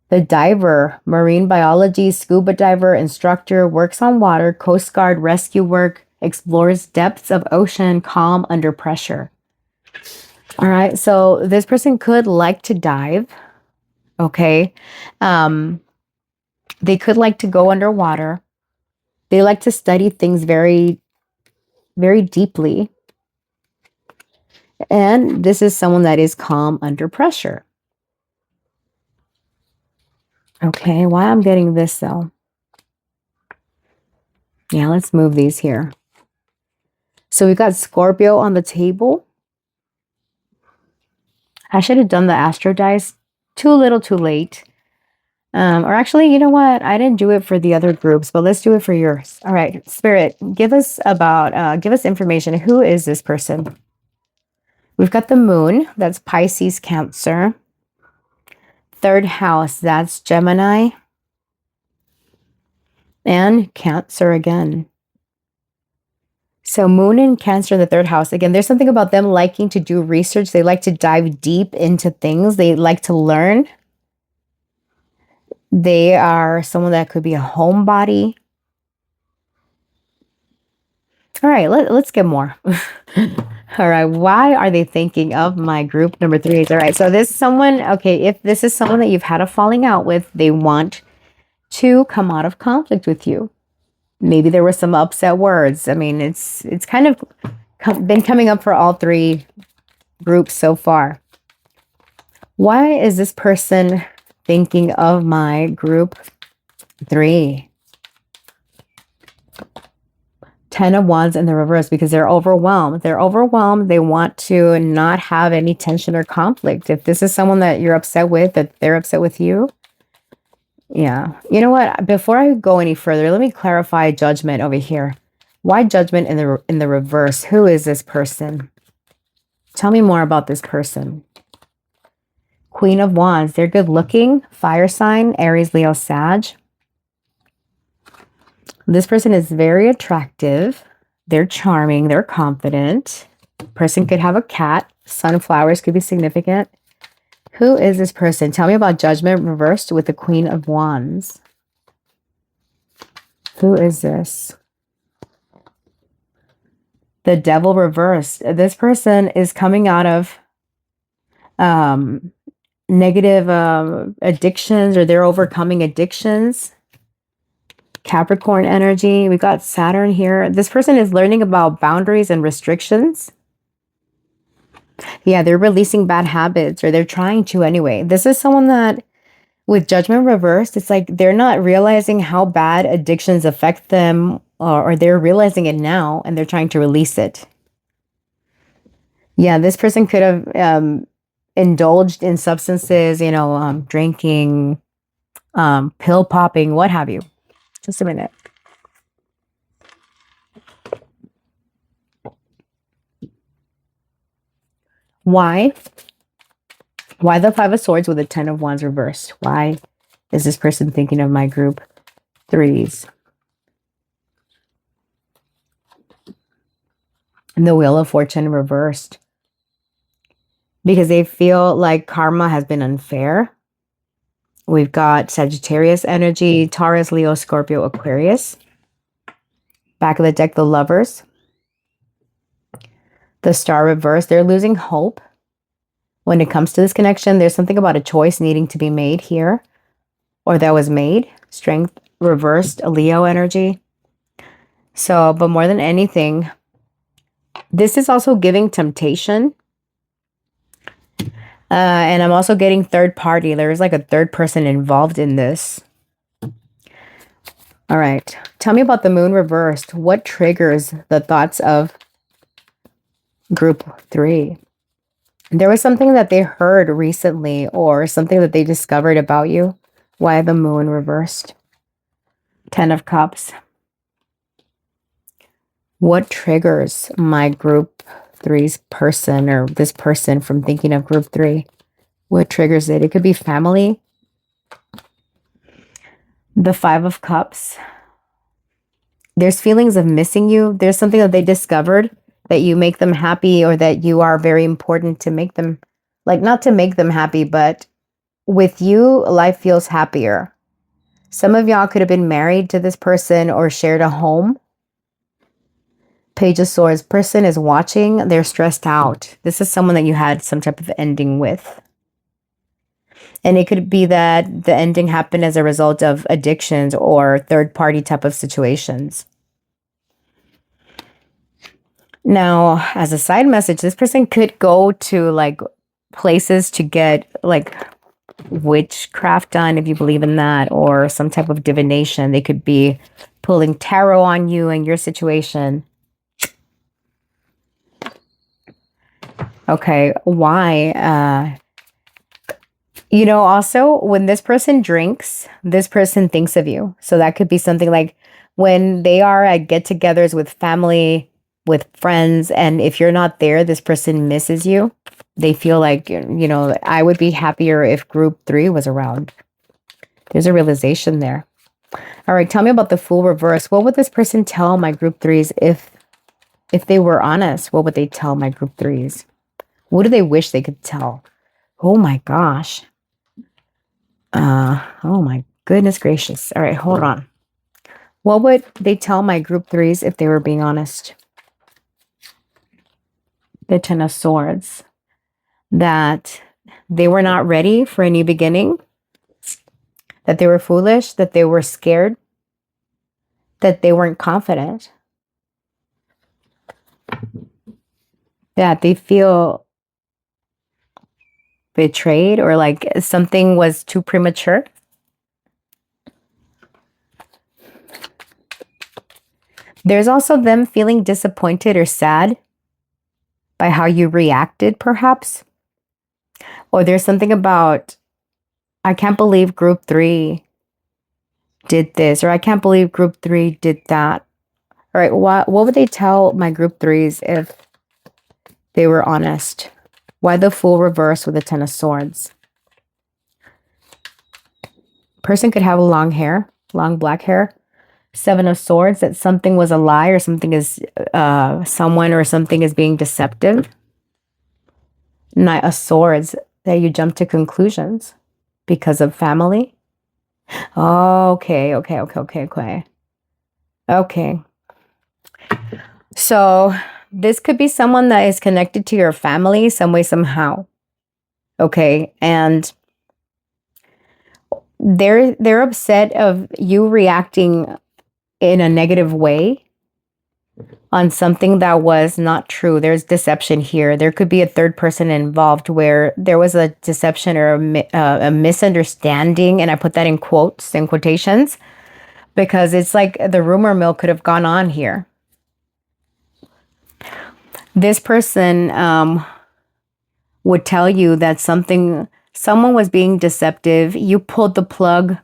The diver, marine biology, scuba diver, instructor, works on water, Coast Guard, rescue work, explores depths of ocean, calm under pressure. All right, so this person could like to dive. Okay. They could like to go underwater. They like to study things very, very deeply. And this is someone that is calm under pressure. Okay, why I'm getting this though? Yeah, let's move these here. So we got Scorpio on the table. I should have done the Astro dice too little too late. Or actually, you know what? I didn't do it for the other groups, but let's do it for yours. All right, Spirit, give us information. Who is this person? We've got the Moon, that's Pisces, Cancer. 3rd house, that's Gemini. And Cancer again. So Moon and Cancer in the 3rd house. Again, there's something about them liking to do research. They like to dive deep into things. They like to learn. They are someone that could be a homebody. All right, let's get more. All right, why are they thinking of my group number 3? All right, so this someone, okay, if this is someone that you've had a falling out with, they want to come out of conflict with you. Maybe there were some upset words. I mean, it's kind of been coming up for all 3 groups so far. Why is this person thinking of my group 3? 10 of Wands in the reverse, because they're overwhelmed. They're overwhelmed. They want to not have any tension or conflict. If this is someone that you're upset with, that they're upset with you. Yeah. You know what? Before I go any further, let me clarify Judgment over here. Why Judgment in the reverse? Who is this person? Tell me more about this person. Queen of Wands. They're good looking. Fire sign. Aries, Leo, Sag. This person is very attractive. They're charming. They're confident. Person could have a cat. Sunflowers could be significant. Who is this person? Tell me about Judgment reversed with the Queen of Wands. Who is this? The Devil reversed. This person is coming out of negative addictions, or they're overcoming addictions. Capricorn energy. We got Saturn here. This person is learning about boundaries and restrictions. Yeah, they're releasing bad habits, or they're trying to anyway. This is someone that, with Judgment reversed, it's like they're not realizing how bad addictions affect them, or they're realizing it now and they're trying to release it. Yeah, this person could have indulged in substances, drinking, pill popping, what have you. Just a minute. Why? Why the Five of Swords with the Ten of Wands reversed? Why is this person thinking of my group threes? And the Wheel of Fortune reversed. Because they feel like karma has been unfair. We've got Sagittarius energy, Taurus, Leo, Scorpio, Aquarius. Back of the deck, the Lovers. The Star reversed. They're losing hope. When it comes to this connection, there's something about a choice needing to be made here, or that was made. Strength reversed, a Leo energy. So, but more than anything, this is also giving temptation. And I'm also getting third party. There's like a third person involved in this. All right. Tell me about the Moon reversed. What triggers the thoughts of group three? There was something that they heard recently, or something that they discovered about you. Why the Moon reversed? Ten of Cups. What triggers my group three's person, or this person, from thinking of group three? What triggers it? It could be family. The Five of Cups. There's feelings of missing you. There's something that they discovered, that you make them happy, or that you are very important to make them, like, not to make them happy, but with you, life feels happier. Some of y'all could have been married to this person or shared a home. Page of Swords. Person is watching. They're stressed out. This is someone that you had some type of ending with. And it could be that the ending happened as a result of addictions or third-party type of situations. Now, as a side message, this person could go to like places to get like witchcraft done, if you believe in that, or some type of divination. They could be pulling tarot on you and your situation. Okay, why? Also, when this person drinks, this person thinks of you. So that could be something like when they are at get-togethers with family, with friends, and if you're not there, this person misses you. They feel like, I would be happier if group three was around. There's a realization there. All right, tell me about the Fool reverse. What would this person tell my group threes if they were honest? What would they tell my group threes? What do they wish they could tell? Oh my gosh. Oh my goodness gracious. All right, hold on. What would they tell my group threes if they were being honest? The Ten of Swords. That they were not ready for a new beginning. That they were foolish. That they were scared. That they weren't confident. That they feel betrayed, or like something was too premature. There's also them feeling disappointed or sad by how you reacted, perhaps. Or there's something about, I can't believe group three did this, or I can't believe group three did that. All right, what would they tell my group threes if they were honest? Why the Fool reverse with the Ten of Swords? Person could have long hair, long black hair. Seven of Swords, that something was a lie, or something is, someone or something is being deceptive. Knight of Swords, that you jump to conclusions because of family. Oh, okay. Okay. So this could be someone that is connected to your family some way, somehow. Okay. And they're upset of you reacting in a negative way on something that was not true. There's deception here. There could be a third person involved where there was a deception or a misunderstanding. And I put that in quotes and quotations because it's like the rumor mill could have gone on here. This person would tell you that someone was being deceptive. You pulled the plug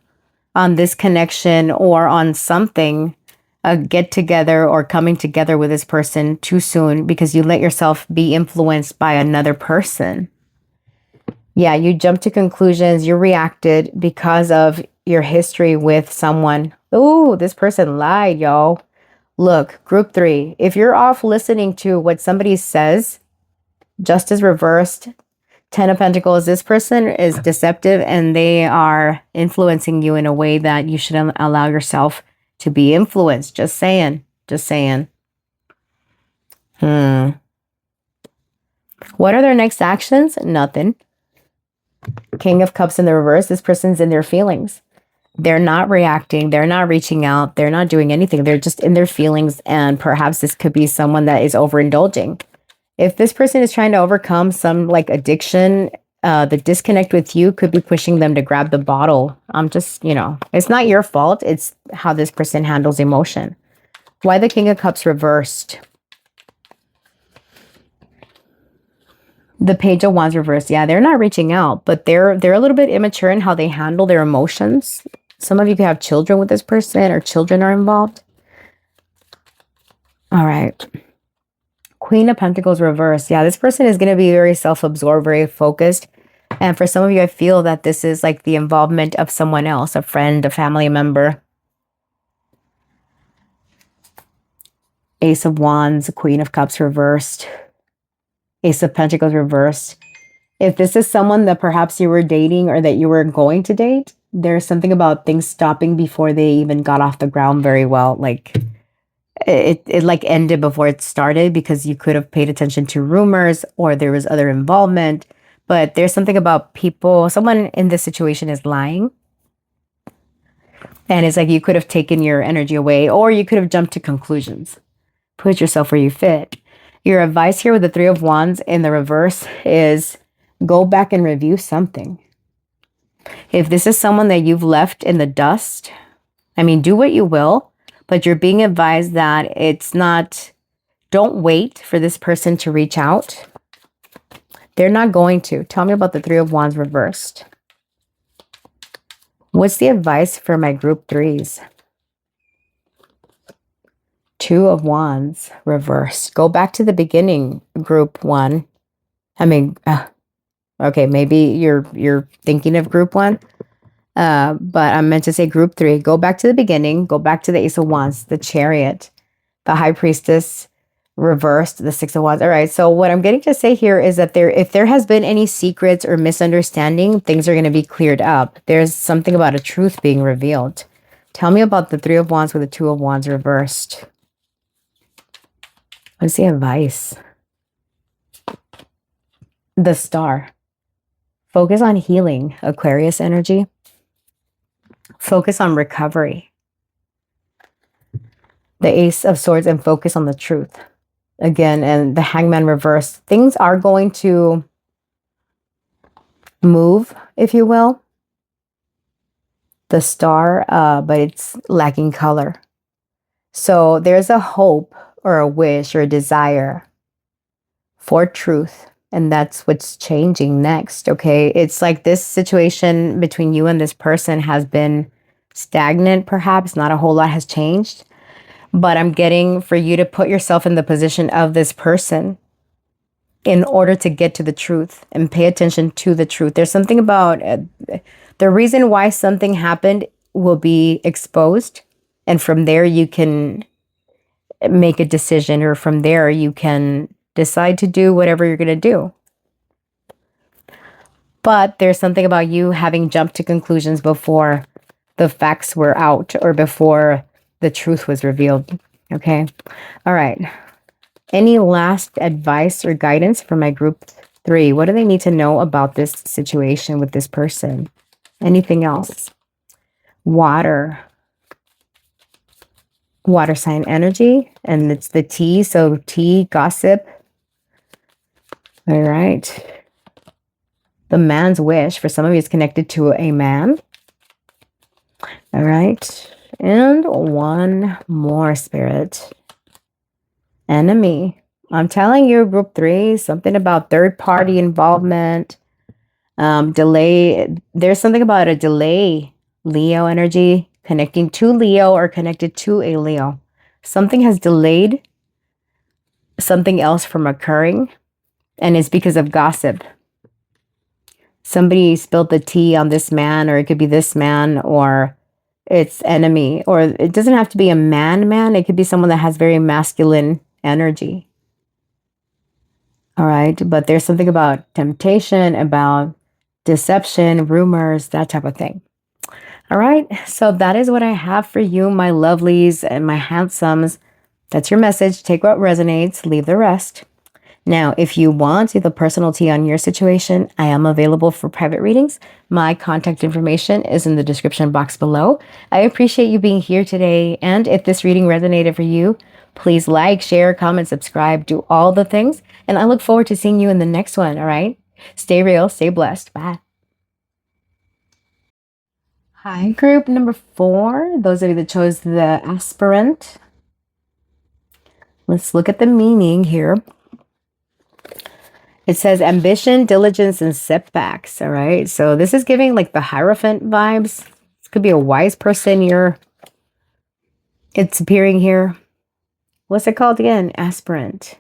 on this connection or on something, a get together or coming together with this person too soon because you let yourself be influenced by another person. Yeah, you jumped to conclusions, you reacted because of your history with someone. Oh, this person lied, y'all. Look, group 3, if you're off listening to what somebody says, justice reversed, 10 of Pentacles, this person is deceptive and they are influencing you in a way that you shouldn't allow yourself to be influenced. Just saying. Just saying. What are their next actions? Nothing. King of Cups in the reverse. This person's in their feelings. They're not reacting. They're not reaching out. They're not doing anything. They're just in their feelings. And perhaps this could be someone that is overindulging. If this person is trying to overcome some like addiction, the disconnect with you could be pushing them to grab the bottle. I'm just, it's not your fault. It's how this person handles emotion. Why the King of Cups reversed? The Page of Wands reversed. Yeah, they're not reaching out, but they're a little bit immature in how they handle their emotions. Some of you could have children with this person or children are involved. All right. Queen of Pentacles reversed. Yeah, this person is going to be very self-absorbed, very focused. And for some of you, I feel that this is like the involvement of someone else, a friend, a family member. Ace of Wands, Queen of Cups reversed. Ace of Pentacles reversed. If this is someone that perhaps you were dating or that you were going to date, there's something about things stopping before they even got off the ground very well. Like it like ended before it started because you could have paid attention to rumors or there was other involvement. But there's something about people, someone in this situation is lying. And it's like you could have taken your energy away or you could have jumped to conclusions. Put yourself where you fit. Your advice here with the Three of Wands in the reverse is go back and review something. If this is someone that you've left in the dust, I mean, do what you will, but you're being advised that it's not, don't wait for this person to reach out. They're not going to. Tell me about the Three of Wands reversed. What's the advice for my group 3s? Two of Wands reversed. Go back to the beginning, group 1. I mean, okay, maybe you're thinking of group 1. But I'm meant to say group 3. Go back to the beginning. Go back to the Ace of Wands, the Chariot, the High Priestess reversed, the Six of Wands. All right. So what I'm getting to say here is that if there has been any secrets or misunderstanding, things are going to be cleared up. There's something about a truth being revealed. Tell me about the Three of Wands with the Two of Wands reversed. What's the advice? The Star. Focus on healing, Aquarius energy. Focus on recovery. The Ace of Swords and focus on the truth. Again, and the Hangman reverse. Things are going to move, if you will. The Star, but it's lacking color. So there's a hope or a wish or a desire for truth. And that's what's changing next, okay? It's like this situation between you and this person has been stagnant, perhaps. Not a whole lot has changed. But I'm getting for you to put yourself in the position of this person in order to get to the truth and pay attention to the truth. There's something about the reason why something happened will be exposed. And from there, you can make a decision, or from there, you can decide to do whatever you're going to do. But there's something about you having jumped to conclusions before the facts were out or before the truth was revealed. Okay. All right. Any last advice or guidance for my group 3? What do they need to know about this situation with this person? Anything else? Water. Water sign energy. And it's the T. So T, gossip. All right. The man's wish. For some of you, it's connected to a man. All right. And one more, Spirit. Enemy. I'm telling you, group 3, something about third party involvement, delay. There's something about a delay. Leo energy, connecting to Leo or connected to a Leo. Something has delayed something else from occurring, and it's because of gossip. Somebody spilled the tea on this man, or it could be this man, or its enemy, or it doesn't have to be a man. It could be someone that has very masculine energy. All right. But there's something about temptation, about deception, rumors, that type of thing. All right. So that is what I have for you, my lovelies and my handsomes. That's your message. Take what resonates, leave the rest. Now, if you want the personal tea on your situation, I am available for private readings. My contact information is in the description box below. I appreciate you being here today. And if this reading resonated for you, please like, share, comment, subscribe, do all the things. And I look forward to seeing you in the next one. All right. Stay real, stay blessed. Bye. Hi, group number 4. Those of you that chose the aspirant. Let's look at the meaning here. It says ambition, diligence, and setbacks. All right. So this is giving like the Hierophant vibes. This could be a wise person. It's appearing here. What's it called again? Aspirant.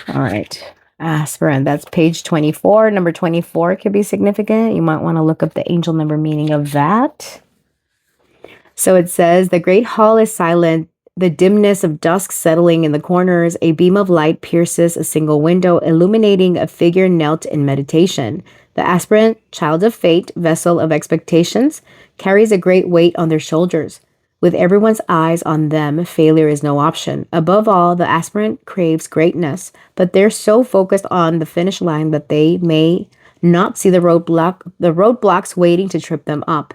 All right. Aspirant. That's page 24. Number 24 could be significant. You might want to look up the angel number meaning of that. So it says the great hall is silent. The dimness of dusk settling in the corners, a beam of light pierces a single window, illuminating a figure knelt in meditation. The aspirant, child of fate, vessel of expectations, carries a great weight on their shoulders. With everyone's eyes on them, failure is no option. Above all, the aspirant craves greatness, but they're so focused on the finish line that they may not see the roadblocks waiting to trip them up.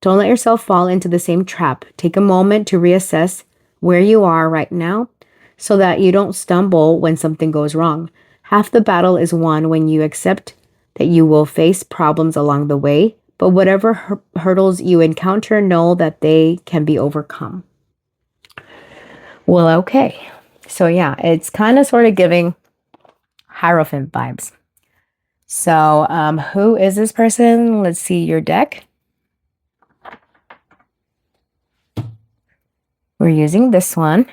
Don't let yourself fall into the same trap. Take a moment to reassess where you are right now so that you don't stumble when something goes wrong. Half the battle is won when you accept that you will face problems along the way, but whatever hurdles you encounter, know that they can be overcome. Well, okay. So yeah, it's kind of sort of giving Hierophant vibes. So who is this person? Let's see your deck. We're using this one.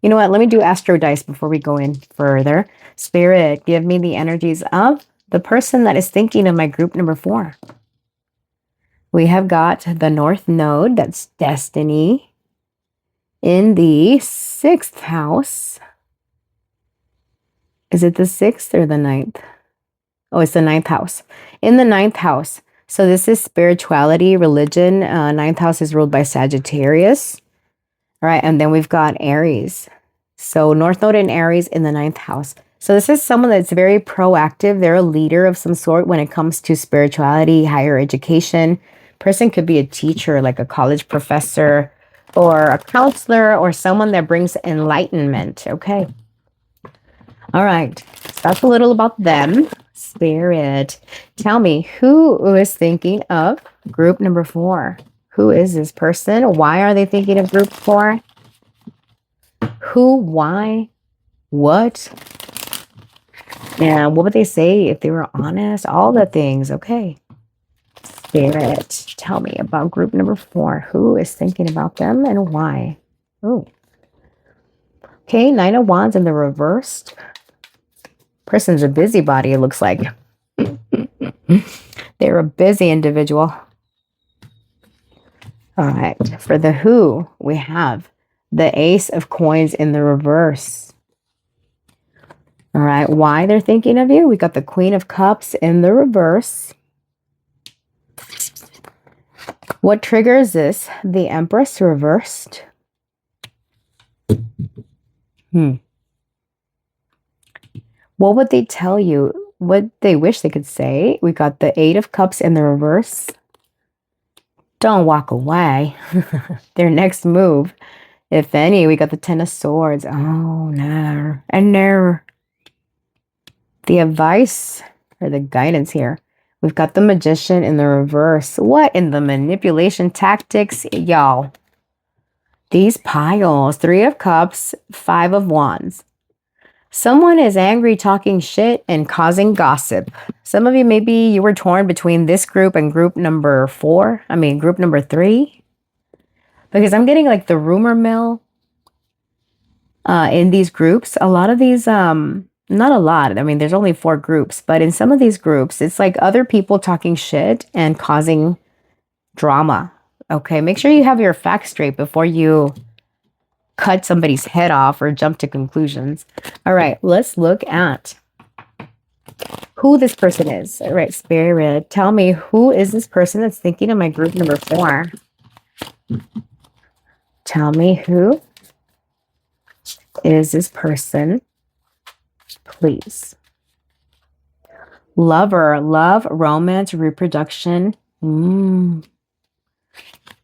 You know what? Let me do Astro Dice before we go in further. Spirit, give me the energies of the person that is thinking of my group number 4. We have got the North Node, that's Destiny, in the 6th house. Is it the 6th or the 9th? Oh, it's the 9th house. In the 9th house. So this is spirituality, religion. 9th house is ruled by Sagittarius. All right, and then we've got Aries. So North Node and Aries in the 9th house. So this is someone that's very proactive. They're a leader of some sort when it comes to spirituality, higher education. Person could be a teacher, like a college professor or a counselor or someone that brings enlightenment. Okay. All right. So that's a little about them. Spirit, tell me, who is thinking of group number 4? Who is this person? Why are they thinking of group 4? Who, why, what? And what would they say if they were honest? All the things. Okay. Spirit, tell me about group number 4. Who is thinking about them and why? Oh. Okay, 9 of Wands in the reversed. Person's a busybody, it looks like. They're a busy individual. All right, for the who, we have the Ace of Coins in the reverse. All right, why they're thinking of you? We got the Queen of Cups in the reverse. What triggers this? The Empress reversed. What would they tell you? What they wish they could say? We got the Eight of Cups in the reverse. Don't walk away. Their next move, if any, we got the Ten of Swords. Oh, no. And no. The advice or the guidance here. We've got the Magician in the reverse. What in the manipulation tactics, y'all? These piles. Three of Cups, Five of Wands. Someone is angry, talking shit, and causing gossip. Some of you, maybe you were torn between this group and group number 4. I mean, group number 3. Because I'm getting like the rumor mill in these groups. A lot of these, not a lot. I mean, there's only 4 groups. But in some of these groups, it's like other people talking shit and causing drama. Okay, make sure you have your facts straight before you cut somebody's head off or jump to conclusions. All right, let's look at who this person is. All right, Spirit, tell me, who is this person that's thinking of my group number 4? Tell me, who is this person, please? Lover, love, romance, reproduction.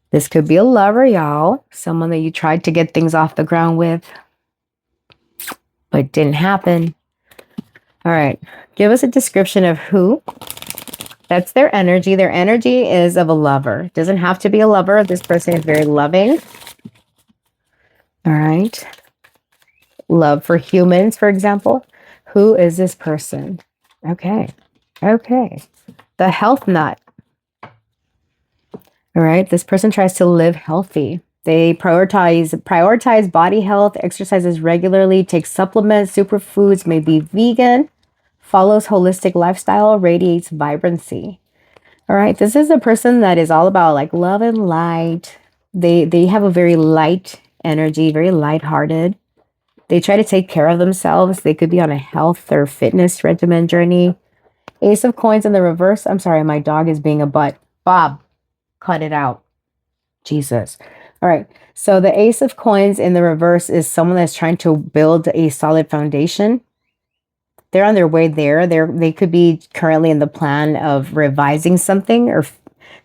This could be a lover, y'all. Someone that you tried to get things off the ground with, but it didn't happen. All right. Give us a description of who. That's their energy. Their energy is of a lover. It doesn't have to be a lover. This person is very loving. All right. Love for humans, for example. Who is this person? Okay. Okay. The health nut. All right, this person tries to live healthy. They prioritize body health, exercises regularly, takes supplements, superfoods, may be vegan, follows holistic lifestyle, radiates vibrancy. All right, this is a person that is all about like love and light. They have a very light energy, very lighthearted. They try to take care of themselves. They could be on a health or fitness regimen journey. Ace of Coins in the reverse. I'm sorry, my dog is being a butt. Bob. Cut it out. Jesus. All right. So the Ace of Coins in the reverse is someone that's trying to build a solid foundation. They're on their way there. They could be currently in the plan of revising something or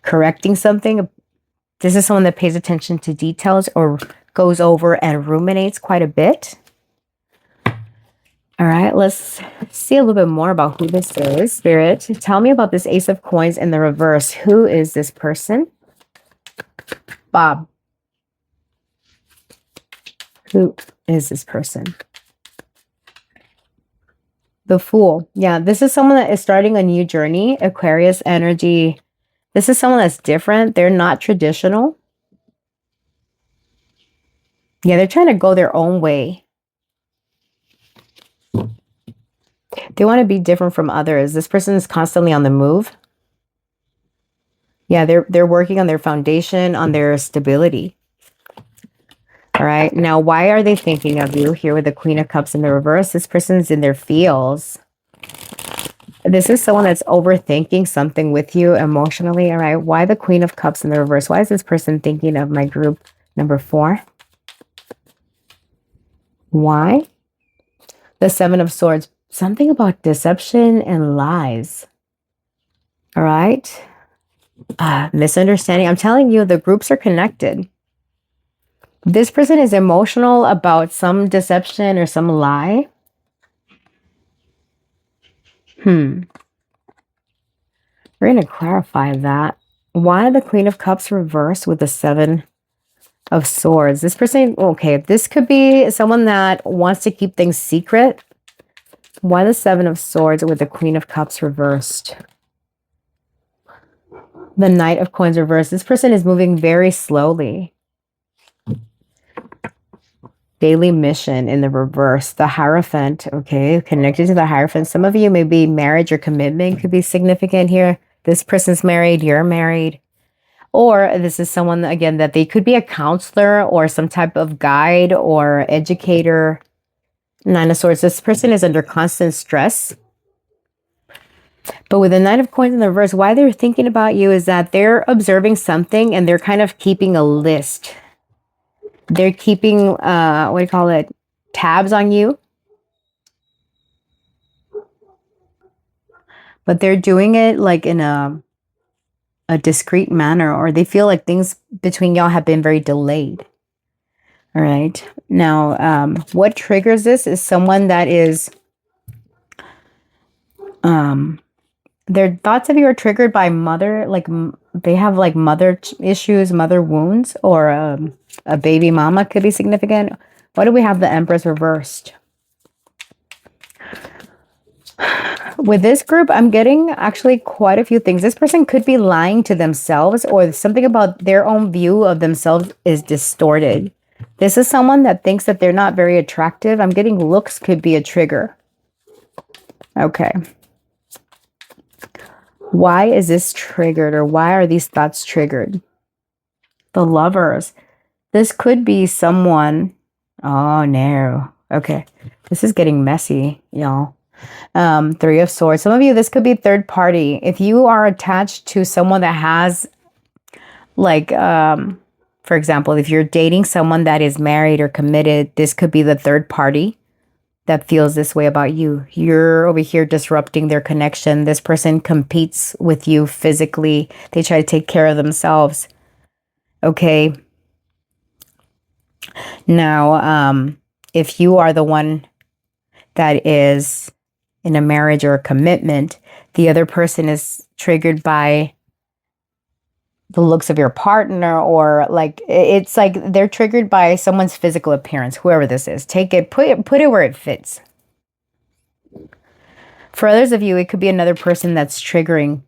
correcting something. This is someone that pays attention to details or goes over and ruminates quite a bit. All right, let's see a little bit more about who this is. Spirit, tell me about this Ace of Coins in the reverse. Who is this person? Bob. Who is this person? The Fool. Yeah, this is someone that is starting a new journey. Aquarius energy. This is someone that's different. They're not traditional. Yeah, they're trying to go their own way. They want to be different from others. This person is constantly on the move. Yeah, they're working on their foundation, on their stability. All right. Now, why are they thinking of you here with the Queen of Cups in the reverse? This person's in their feels. This is someone that's overthinking something with you emotionally. All right. Why the Queen of Cups in the reverse? Why is this person thinking of my group number 4? Why? The Seven of Swords. Something about deception and lies. All right. Misunderstanding. I'm telling you, the groups are connected. This person is emotional about some deception or some lie. We're going to clarify that. Why the Queen of Cups reversed with the Seven of Swords? This person, okay, this could be someone that wants to keep things secret. Why the Seven of Swords with the Queen of Cups reversed? The Knight of Coins reversed. This person is moving very slowly. Daily mission in the reverse. The Hierophant, okay, connected to the Hierophant. Some of you, maybe marriage or commitment could be significant here. This person's married, you're married. Or this is someone, again, that they could be a counselor or some type of guide or educator. Nine of Swords. This person is under constant stress. But with the Knight of Coins in the reverse, why they're thinking about you is that they're observing something and they're kind of keeping a list. They're keeping, what do you call it, tabs on you. But they're doing it like in a discreet manner, or they feel like things between y'all have been very delayed. All right. Now, what triggers this is someone that is, their thoughts of you are triggered by mother, like they have like mother issues, mother wounds, or a baby mama could be significant. Why do we have the Empress reversed? With this group, I'm getting actually quite a few things. This person could be lying to themselves, or something about their own view of themselves is distorted. This is someone that thinks that they're not very attractive. I'm getting looks could be a trigger. Okay. Why is this triggered, or why are these thoughts triggered? The Lovers. This could be someone. Oh, no. Okay. This is getting messy, y'all. Three of Swords. Some of you, this could be third party. If you are attached to someone that has, like, for example, if you're dating someone that is married or committed, this could be the third party that feels this way about you. You're over here disrupting their connection. This person competes with you physically. They try to take care of themselves. Okay. Now, if you are the one that is in a marriage or a commitment, the other person is triggered by the looks of your partner, or like, it's like they're triggered by someone's physical appearance, whoever this is. Take it, put it where it fits. For others of you, it could be another person that's triggering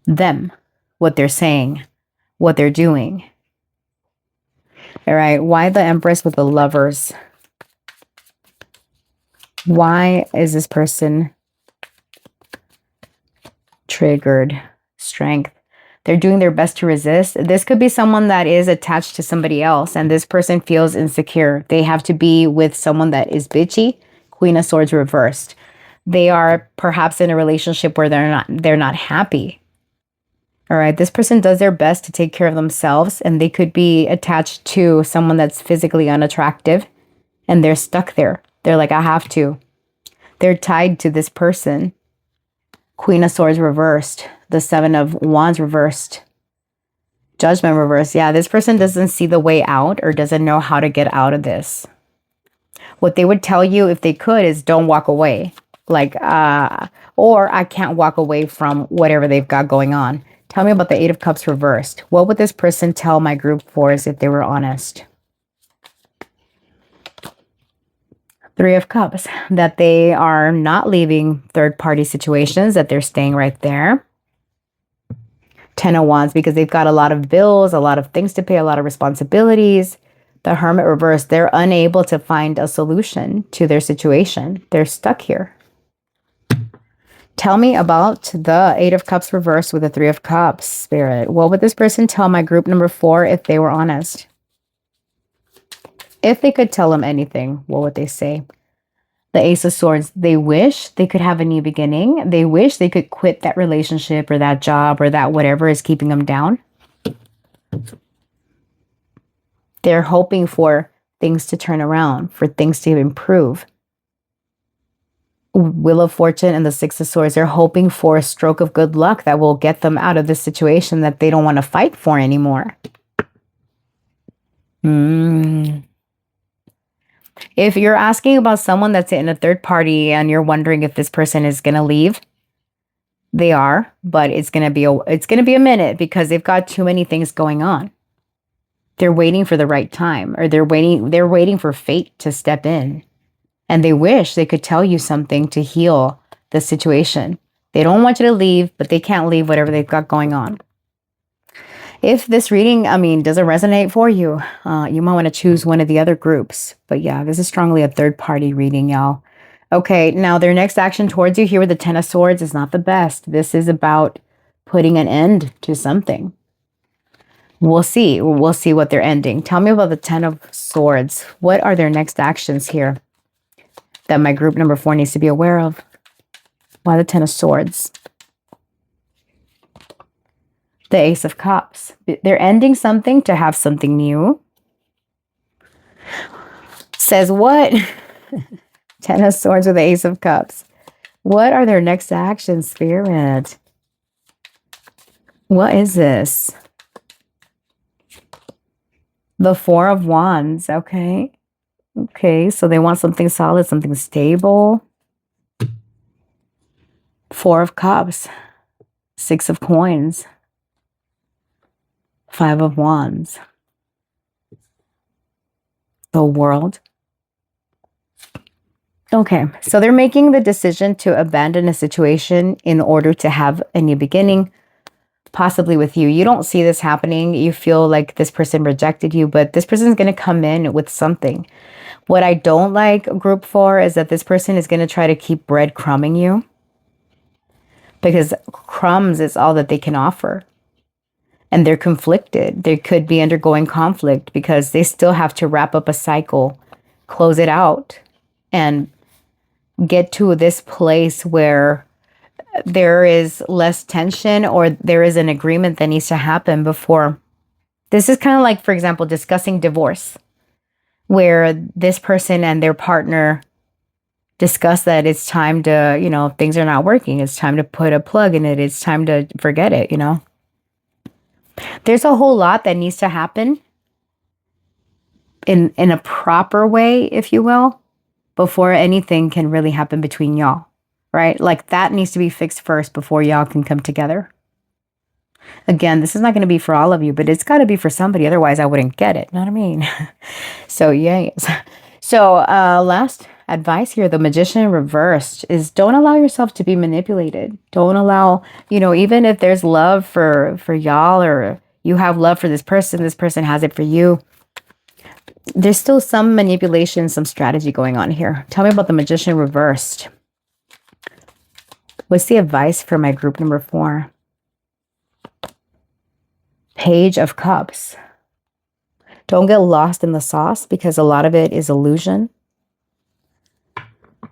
them, what they're saying, what they're doing. All right, why the Empress with the Lovers? Why is this person triggered? Strength. They're doing their best to resist. This could be someone that is attached to somebody else, and this person feels insecure. They have to be with someone that is bitchy. Queen of Swords reversed. They are perhaps in a relationship where they're not happy. All right, this person does their best to take care of themselves, and they could be attached to someone that's physically unattractive, and they're stuck there. They're like, I have to. They're tied to this person. Queen of Swords reversed. The Seven of Wands reversed. Judgment reversed. Yeah, this person doesn't see the way out, or doesn't know how to get out of this. What they would tell you if they could is don't walk away. Like, or I can't walk away from whatever they've got going on. Tell me about the Eight of Cups reversed. What would this person tell my group fours if they were honest? Three of Cups, that they are not leaving third-party situations, that they're staying right there. Ten of Wands, because they've got a lot of bills, a lot of things to pay, a lot of responsibilities. The Hermit reversed, they're unable to find a solution to their situation. They're stuck here. Tell me about the Eight of Cups reversed with the Three of Cups, Spirit. What would this person tell my group number 4 if they were honest? If they could tell them anything, what would they say? The Ace of Swords, they wish they could have a new beginning. They wish they could quit that relationship or that job or that whatever is keeping them down. They're hoping for things to turn around, for things to improve. Wheel of Fortune and the Six of Swords, they're hoping for a stroke of good luck that will get them out of this situation that they don't want to fight for anymore. If you're asking about someone that's in a third party and you're wondering if this person is going to leave, they are, but it's going to be a minute because they've got too many things going on. They're waiting for the right time, or they're waiting for fate to step in. And they wish they could tell you something to heal the situation. They don't want you to leave, but they can't leave whatever they've got going on. If this reading, doesn't resonate for you, you might want to choose one of the other groups. But yeah, this is strongly a third-party reading, y'all. Okay, now their next action towards you here with the Ten of Swords is not the best. This is about putting an end to something. We'll see. We'll see what they're ending. Tell me about the Ten of Swords. What are their next actions here that my group number 4 needs to be aware of? Why the Ten of Swords? The Ace of Cups. They're ending something to have something new. Says what? Ten of Swords with the Ace of Cups. What are their next actions, Spirit? What is this? The Four of Wands. Okay. Okay, so they want something solid, something stable. Four of Cups. Six of Coins. Five of Wands. The World. Okay, so they're making the decision to abandon a situation in order to have a new beginning, possibly with you. You don't see this happening. You feel like this person rejected you, but this person is going to come in with something. What I don't like, group 4, is that this person is going to try to keep breadcrumbing you, because crumbs is all that they can offer. And they're conflicted. They could be undergoing conflict because they still have to wrap up a cycle, close it out, and get to this place where there is less tension, or there is an agreement that needs to happen before. This is kind of like, for example, discussing divorce, where this person and their partner discuss that it's time to, you know, things are not working. It's time to put a plug in it. It's time to forget it, you know. There's a whole lot that needs to happen in a proper way, if you will, before anything can really happen between y'all, right? Like that needs to be fixed first before y'all can come together. Again, this is not going to be for all of you, but it's got to be for somebody. Otherwise, I wouldn't get it. You know what I mean? So, yes. So, last advice here, the Magician reversed, is don't allow yourself to be manipulated. Don't allow, you know, even if there's love for y'all, or you have love for this person has it for you, there's still some manipulation, some strategy going on here. Tell me about the Magician reversed. What's the advice for my group number 4? Page of Cups. Don't get lost in the sauce, because a lot of it is illusion.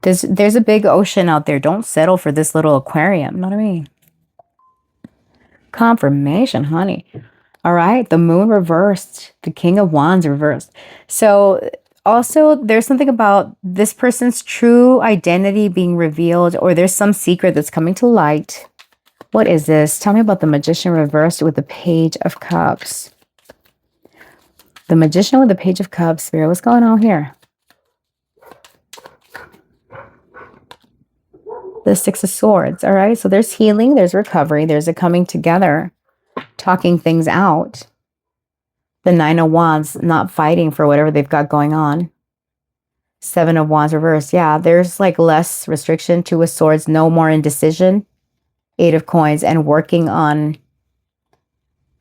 There's a big ocean out there. Don't settle for this little aquarium. You know what I mean? Confirmation, honey. All right. The Moon reversed. The King of Wands reversed. So also there's something about this person's true identity being revealed, or there's some secret that's coming to light. What is this? Tell me about the Magician reversed with the Page of Cups. The Magician with the Page of Cups. Spirit, what's going on here? The Six of Swords. All right. So there's healing. There's recovery. There's a coming together. Talking things out. The Nine of Wands, not fighting for whatever they've got going on. Seven of Wands reversed. Yeah, there's like less restriction. Two of Swords, no more indecision. Eight of Coins, and working on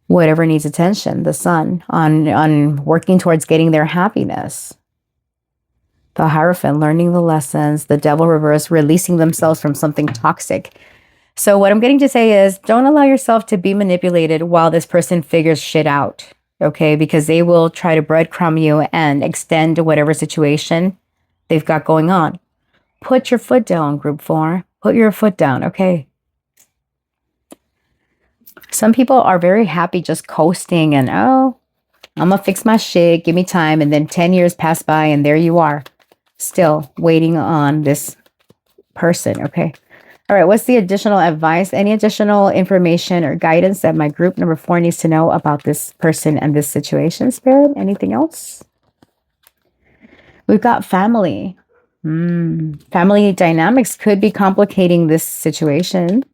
whatever needs attention. The Sun, on working towards getting their happiness. The Hierophant, learning the lessons. The Devil reversed, releasing themselves from something toxic. So what I'm getting to say is, don't allow yourself to be manipulated while this person figures shit out, okay? Because they will try to breadcrumb you and extend whatever situation they've got going on. Put your foot down, group 4. Put your foot down, okay? Some people are very happy just coasting and, oh, I'm gonna fix my shit, give me time, and then 10 years pass by and there you are, still waiting on this person, okay? All right, what's the additional advice? Any additional information or guidance that my group number 4 needs to know about this person and this situation, Spirit? Anything else? We've got family. Family dynamics could be complicating this situation.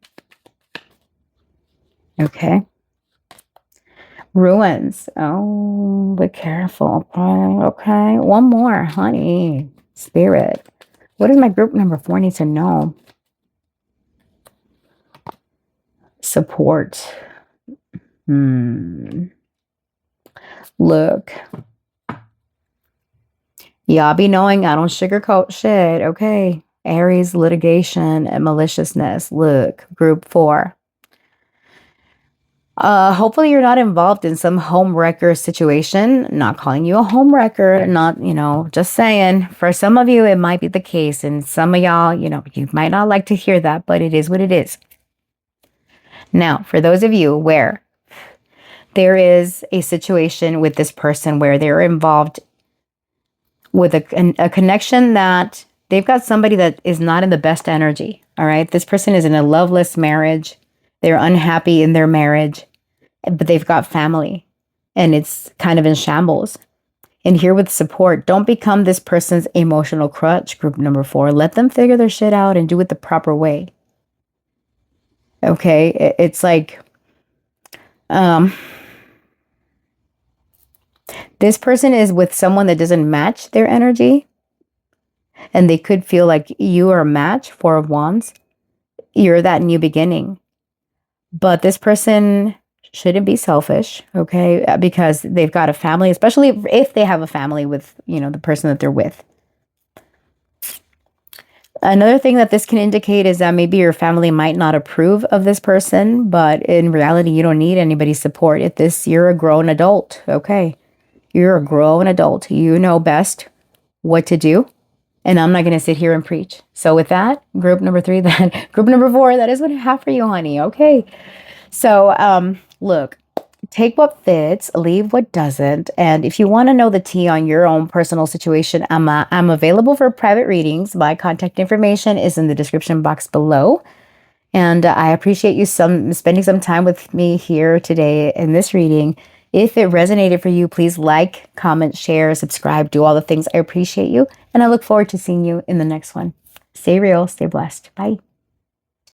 Okay. Ruins. Oh, be careful. Okay. One more, honey. Spirit. What does my group number 4 need to know? Support. Look. Y'all be knowing I don't sugarcoat shit, okay? Aries, litigation, and maliciousness. Look, group 4. Hopefully you're not involved in some home wrecker situation. Not calling you a home wrecker, not, just saying. For some of you, it might be the case. And some of y'all, you might not like to hear that, but it is what it is. Now, for those of you where there is a situation with this person where they're involved with a connection that they've got somebody that is not in the best energy. All right. This person is in a loveless marriage. They're unhappy in their marriage, but they've got family and it's kind of in shambles. And here with support, don't become this person's emotional crutch. Group number 4, let them figure their shit out and do it the proper way. Okay. It's like, this person is with someone that doesn't match their energy. And they could feel like you are a match, 4 of Wands. You're that new beginning. But this person shouldn't be selfish, okay? Because they've got a family, especially if they have a family with, the person that they're with. Another thing that this can indicate is that maybe your family might not approve of this person, but in reality, you don't need anybody's support. You're a grown adult, okay? You're a grown adult. You know best what to do. And I'm not going to sit here and preach. So with that, group number 4, that is what I have for you, honey. Okay. So, look, take what fits, leave what doesn't. And if you want to know the tea on your own personal situation, I'm available for private readings. My contact information is in the description box below. And I appreciate you spending some time with me here today in this reading. If it resonated for you, please like, comment, share, subscribe, do all the things. I appreciate you. And I look forward to seeing you in the next one. Stay real, stay blessed. Bye.